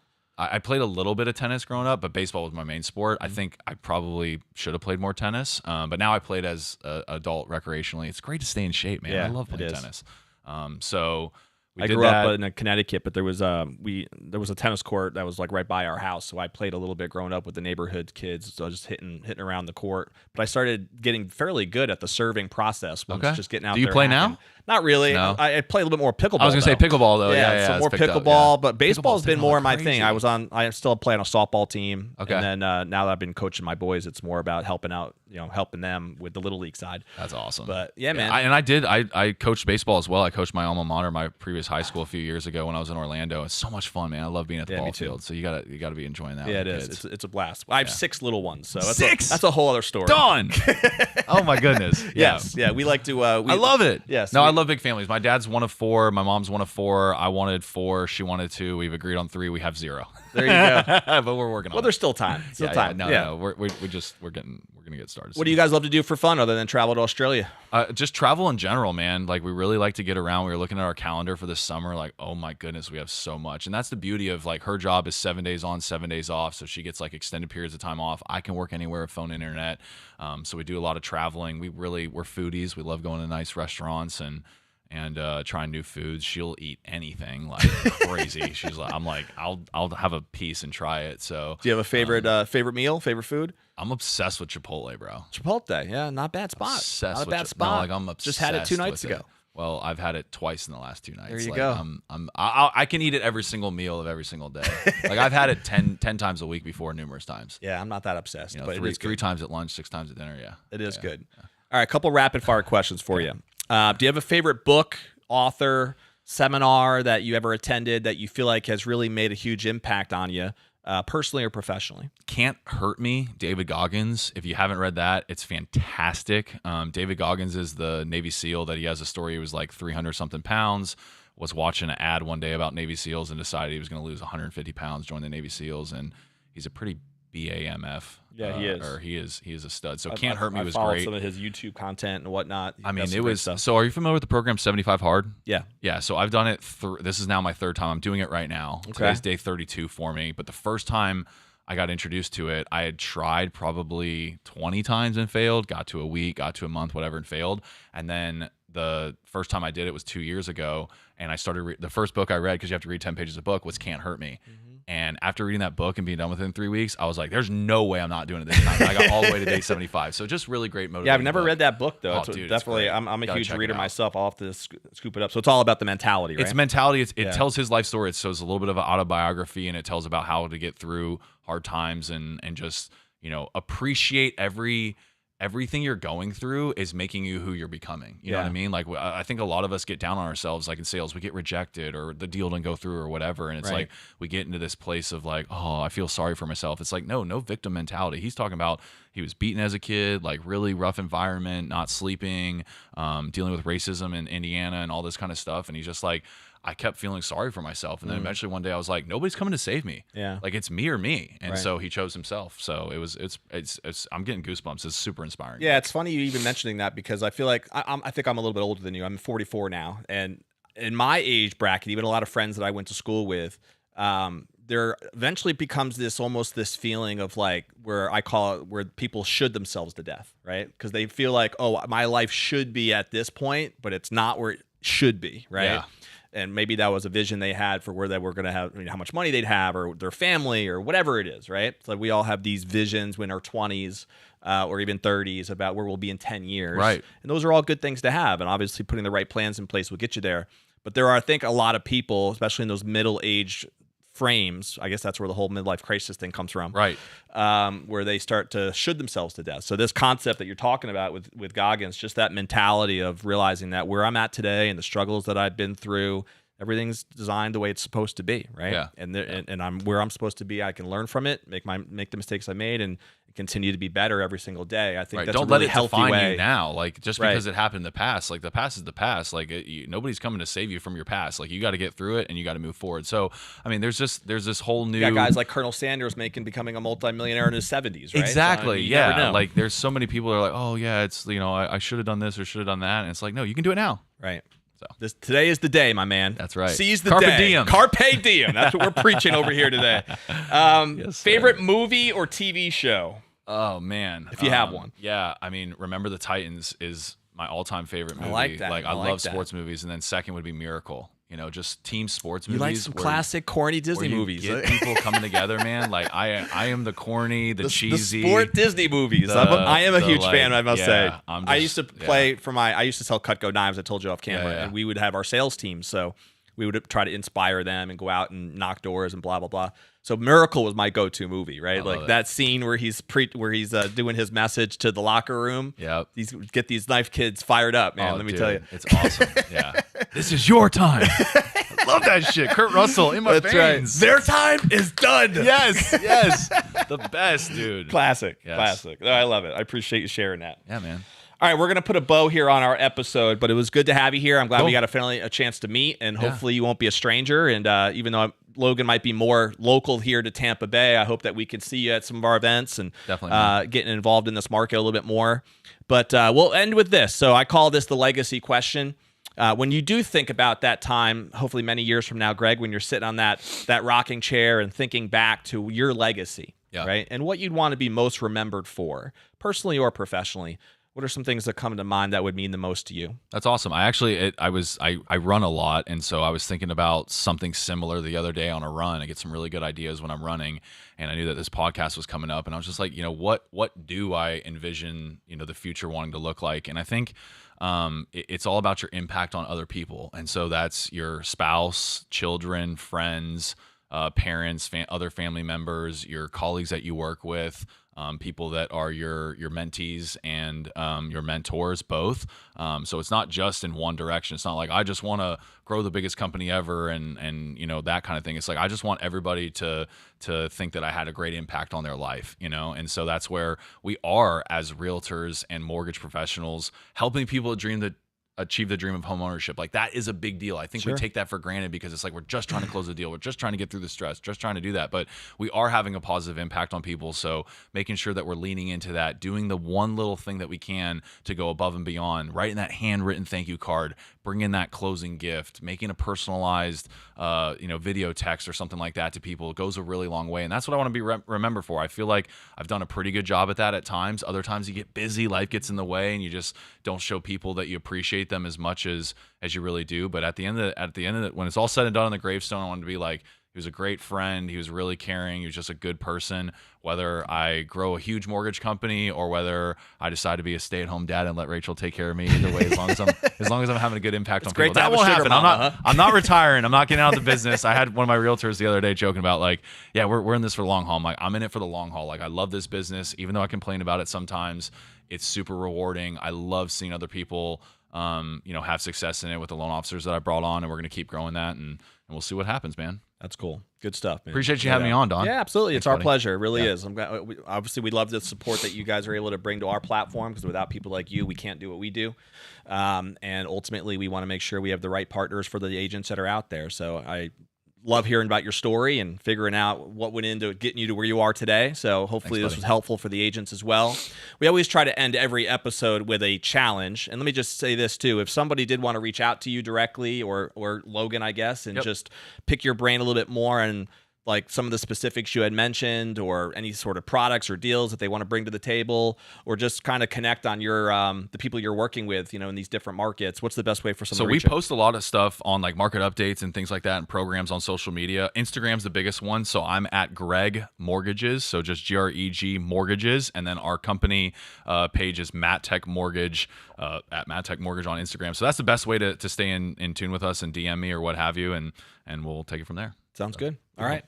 I played a little bit of tennis growing up, but baseball was my main sport. Mm-hmm. I think I probably should have played more tennis, but now I played as an adult recreationally. It's great to stay in shape, man. Yeah, I love it playing is. tennis. So we I did grew that. up in Connecticut, but there was a tennis court that was like right by our house, so I played a little bit growing up with the neighborhood kids, so just hitting around the court. But I started getting fairly good at the serving process once Okay. just getting out Do you there play hacking. now? Not really. No. I play a little bit more pickleball. I was gonna say though. pickleball though. Yeah, some it's more picked up, pickleball, yeah. but baseball's Pickleball's been taken more off my thing. crazy. I still play on a softball team. Okay. And then now that I've been coaching my boys, it's more about helping out, helping them with the little league side. That's awesome. But yeah, man. I coached baseball as well. I coached my alma mater, my previous high school, a few years ago when I was in Orlando. It's so much fun, man. I love being at the Yeah, me ball too. field. So you gotta be enjoying that. Yeah, it with is. kids. It's a blast. I have 6 little ones, so that's 6? that's a whole other story. Done. Oh my goodness. Yeah. Yes, yeah, we like to. I love it. Yes, No, we- I love big families. My dad's one of 4. My mom's one of 4. I wanted 4. She wanted 2. We've agreed on 3. We have 0. There you go. But we're working on Well, it. there's still time. Still time. No. We're gonna get started. What do you guys love to do for fun other than travel to Australia? Just travel in general, man. Like we really like to get around. We were looking at our calendar for this summer, like, oh my goodness, we have so much. And that's the beauty of like her job is 7 days on, 7 days off. So she gets like extended periods of time off. I can work anywhere with phone and internet. So we do a lot of traveling. We're foodies. We love going to nice restaurants and trying new foods. She'll eat anything like crazy. She's like, I'm like, I'll have a piece and try it. So Do you have a favorite meal, favorite food? I'm obsessed with Chipotle, bro. Chipotle, yeah, not bad spot. Obsessed Not a with bad Chip- spot. No, like I'm obsessed. Just had it 2 nights with ago. it. Well, I've had it twice in the last 2 nights. There you Like, go. I can eat it every single meal of every single day. Like I've had it 10 times a week before, numerous times. Yeah, I'm not that obsessed, You know, but it is three good. times at lunch, 6 times at dinner. Yeah, It is good. All right, a couple rapid fire questions for you. Do you have a favorite book, author, seminar that you ever attended that you feel like has really made a huge impact on you, personally or professionally? Can't Hurt Me, David Goggins. If you haven't read that, it's fantastic. David Goggins is the Navy SEAL that he has a story. He was like 300 something pounds, was watching an ad one day about Navy SEALs and decided he was going to lose 150 pounds, join the Navy SEALs. And he's a pretty BAMF. Yeah, he is. Or he is a stud. So I- Can't Hurt Me I was followed great. some of his YouTube content and whatnot. He I mean, does some it great was. stuff. So, are you familiar with the program 75 Hard? Yeah. Yeah. So I've done it. This is now my 3rd time. I'm doing it right now. Okay. Today's day 32 for me. But the first time I got introduced to it, I had tried probably 20 times and failed. Got to a week, got to a month, whatever, and failed. And then the first time I did it was 2 years ago, and I started. The first book I read, because you have to read 10 pages of book, was Can't Hurt Me. And after reading that book and being done within 3 weeks, I was like, "There's no way I'm not doing it this time." And I got all the way to day 75. So just really great motivation. Yeah, I've never read that book though. Oh, It's dude, it's definitely, great. I'm a Gotta huge check it reader out. myself. I'll have to scoop it up. So it's all about the mentality, right? It's mentality. It Yeah. tells his life story. So it's a little bit of an autobiography, and it tells about how to get through hard times and just appreciate everything you're going through is making you who you're becoming. You know what I Yeah. mean? Like I think a lot of us get down on ourselves, like in sales, we get rejected or the deal didn't go through or whatever, and it's Right. like we get into this place of like, oh, I feel sorry for myself. It's like no victim mentality. He's talking about he was beaten as a kid, like really rough environment, not sleeping, dealing with racism in Indiana and all this kind of stuff, and he's just like, I kept feeling sorry for myself. And then eventually one day I was like, nobody's coming to save me. Yeah. Like it's me or me. And Right. so he chose himself. So it's I'm getting goosebumps. It's super inspiring. Yeah, it's funny you even mentioning that because I feel like I think I'm a little bit older than you. I'm 44 now, and in my age bracket, even a lot of friends that I went to school with, there eventually becomes this feeling of like where I call it where people should themselves to death, right? Because they feel like, oh, my life should be at this point, but it's not where it should be, right? Yeah. And maybe that was a vision they had for where they were going to have, how much money they'd have or their family or whatever it is, right? It's like we all have these visions when our 20s or even 30s about where we'll be in 10 years. Right. And those are all good things to have. And obviously putting the right plans in place will get you there. But there are, I think, a lot of people, especially in those middle-aged frames, I guess that's where the whole midlife crisis thing comes from, Right. Where they start to shoot themselves to death. So this concept that you're talking about with Goggins, just that mentality of realizing that where I'm at today and the struggles that I've been through, everything's designed the way it's supposed to be, right? Yeah. And I'm where I'm supposed to be. I can learn from it, make the mistakes I made, and continue to be better every single day. I think Right. that's Don't a really let it healthy define way. you now. Like just Right. because it happened in the past, like the past is the past. Like nobody's coming to save you from your past. Like you got to get through it and you got to move forward. So I mean, there's this whole new. You got guys like Colonel Sanders becoming a multimillionaire in his 70s, right? Exactly. So, I mean, you never yeah. know. Like there's so many people that are like, oh yeah, it's I should have done this or should have done that, and it's like, no, you can do it now. Right. So. Today is the day, my man. That's right. Seize the Carpe day. diem. Carpe diem. That's what we're preaching over here today. Yes, sir. Favorite movie or TV show? Oh man, If you have one. Yeah, I mean, Remember the Titans is my all-time favorite movie. I like that. Like I like love that. sports movies, and then second would be Miracle. Just team sports You movies. like some where- classic, corny where Disney you movies. Get people coming together, man. Like I am the corny, the cheesy, The sport Disney movies. I am a huge fan, I must say. I used to play I used to sell Cutco knives, I told you off camera, Yeah. and we would have our sales team. So we would try to inspire them and go out and knock doors and blah, blah, blah. So Miracle was my go-to movie, right? Like that scene where he's doing his message to the locker room. Yep. Get these knife kids fired up, man. Oh, Let me dude, tell you. it's awesome. Yeah, this is your time. I love that shit. Kurt Russell in my That's right. veins. Their time is done. Yes, the best, dude. Classic. Yes. Classic. Oh, I love it. I appreciate you sharing that. Yeah, man. All right, we're going to put a bow here on our episode, but it was good to have you here. I'm glad Cool. we got a chance to meet, and hopefully you won't be a stranger. And even though Logan might be more local here to Tampa Bay, I hope that we can see you at some of our events and Definitely, getting involved in this market a little bit more. But we'll end with this. So I call this the legacy question. When you do think about that time, hopefully many years from now, Greg, when you're sitting on that rocking chair and thinking back to your legacy, right, and what you'd want to be most remembered for, personally or professionally, what are some things that come to mind that would mean the most to you? That's awesome. I run a lot, and so I was thinking about something similar the other day on a run. I get some really good ideas when I'm running, and I knew that this podcast was coming up, and I was just like, what do I envision, the future wanting to look like? And I think it's all about your impact on other people, and so that's your spouse, children, friends, parents, other family members, your colleagues that you work with. People that are your mentees and your mentors both. So it's not just in one direction. It's not like I just want to grow the biggest company ever and that kind of thing. It's like I just want everybody to think that I had a great impact on their life, And so that's where we are as realtors and mortgage professionals, helping people achieve the dream of homeownership. Like that is a big deal. I think we take that for granted because it's like we're just trying to close the deal. We're just trying to get through the stress, just trying to do that. But we are having a positive impact on people. So making sure that we're leaning into that, doing the one little thing that we can to go above and beyond, writing that handwritten thank you card, bring in that closing gift, making a personalized video text or something like that to people goes a really long way. And that's what I want to be remembered for. I feel like I've done a pretty good job at that at times. Other times you get busy, life gets in the way, and you just don't show people that you appreciate them as much as you really do. But at the end of it, when it's all said and done on the gravestone, I want to be like, he was a great friend. He was really caring. He was just a good person. Whether I grow a huge mortgage company or whether I decide to be a stay-at-home dad and let Rachel take care of me, either way, as long as I'm having a good impact on great people, to that have a won't sugar happen. mama, I'm not retiring. I'm not getting out of the business. I had one of my realtors the other day joking about like, yeah, we're in this for the long haul. I'm like, I'm in it for the long haul. Like I love this business, even though I complain about it sometimes. It's super rewarding. I love seeing other people, have success in it with the loan officers that I brought on, and we're going to keep growing that, and we'll see what happens, man. That's cool. Good stuff, man. Appreciate you having me on, Don. Yeah, absolutely. Thanks, It's our buddy. pleasure. It really is. I'm glad. Obviously, we love the support that you guys are able to bring to our platform because without people like you, we can't do what we do. And ultimately, we want to make sure we have the right partners for the agents that are out there. So I love hearing about your story and figuring out what went into getting you to where you are today. So hopefully Thanks, this was buddy. helpful for the agents as well. We always try to end every episode with a challenge. And let me just say this too. If somebody did want to reach out to you directly or Logan, I guess, and Yep. just pick your brain a little bit more and like some of the specifics you had mentioned, or any sort of products or deals that they want to bring to the table, or just kind of connect on your the people you're working with, in these different markets? What's the best way for someone So to we reach you? post a lot of stuff on like market updates and things like that and programs on social media. Instagram's the biggest one. So I'm at Greg Mortgages. So just GREG Mortgages. And then our company page is Matek Mortgage, at Matek Mortgage on Instagram. So that's the best way to stay in tune with us and DM me or what have you. And we'll take it from there. Sounds good. All right.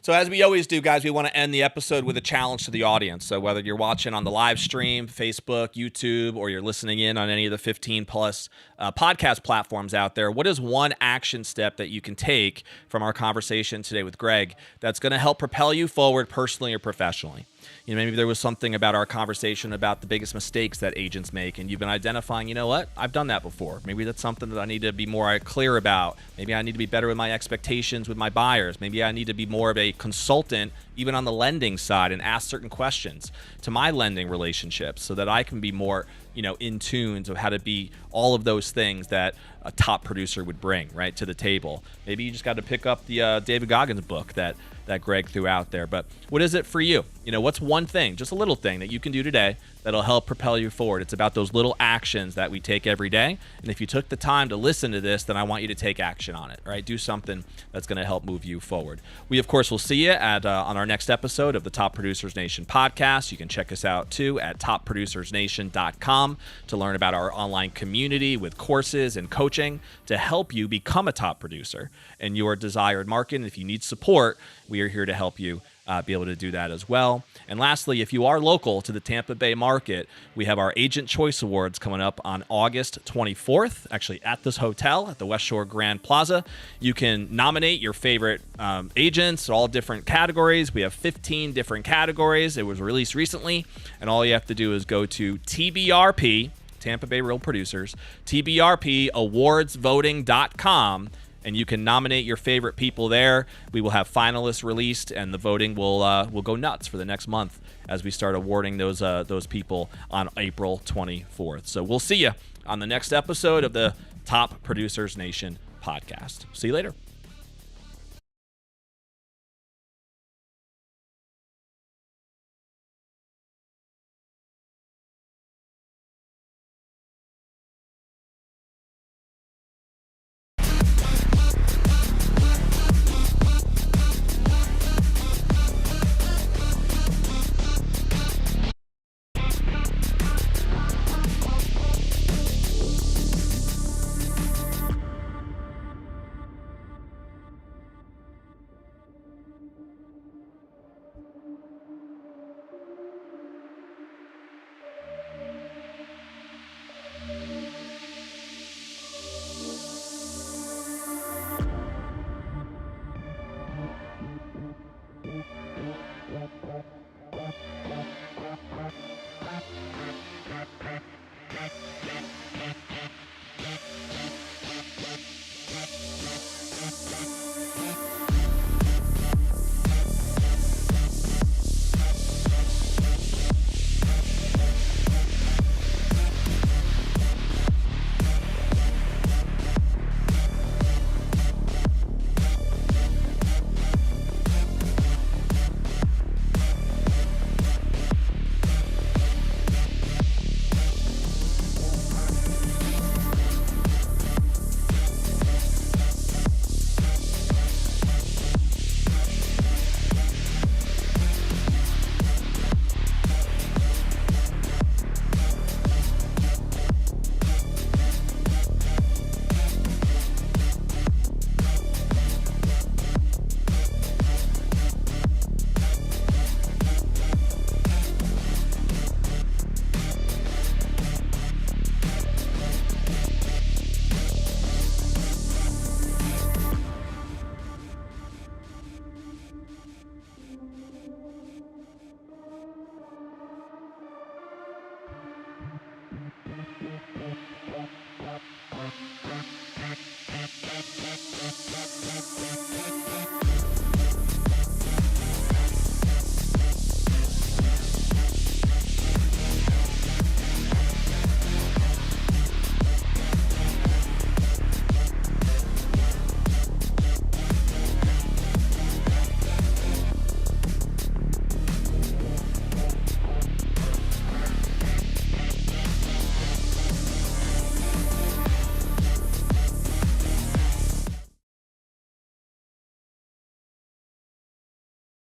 So as we always do, guys, we want to end the episode with a challenge to the audience. So whether you're watching on the live stream, Facebook, YouTube, or you're listening in on any of the 15 plus podcast platforms out there, what is one action step that you can take from our conversation today with Greg that's going to help propel you forward personally or professionally? Maybe there was something about our conversation about the biggest mistakes that agents make, and you've been identifying, you know what, I've done that before. Maybe that's something that I need to be more clear about. Maybe I need to be better with my expectations with my buyers. Maybe I need to be more of a consultant, even on the lending side, and ask certain questions to my lending relationships so that I can be more, in tune to how to be all of those things that a top producer would bring right to the table. Maybe you just got to pick up the David Goggins book that Greg threw out there. But what is it for you? What's one thing, just a little thing that you can do today that'll help propel you forward? It's about those little actions that we take every day. And if you took the time to listen to this, then I want you to take action on it, right? Do something that's going to help move you forward. We, of course, will see you at on our next episode of the Top Producers Nation podcast. You can check us out, too, at topproducersnation.com to learn about our online community with courses and coaching to help you become a top producer in your desired market. And if you need support, we are here to help you be able to do that as well. And lastly, if you are local to the Tampa Bay market, we have our Agent Choice Awards coming up on August 24th, actually at this hotel at the West Shore Grand Plaza. You can nominate your favorite agents, all different categories. We have 15 different categories. It was released recently, and all you have to do is go to TBRP, Tampa Bay Real Producers, TBRPawardsvoting.com, and you can nominate your favorite people there. We will have finalists released, and the voting will go nuts for the next month as we start awarding those people on April 24th. So we'll see you on the next episode of the Top Producers Nation podcast. See you later.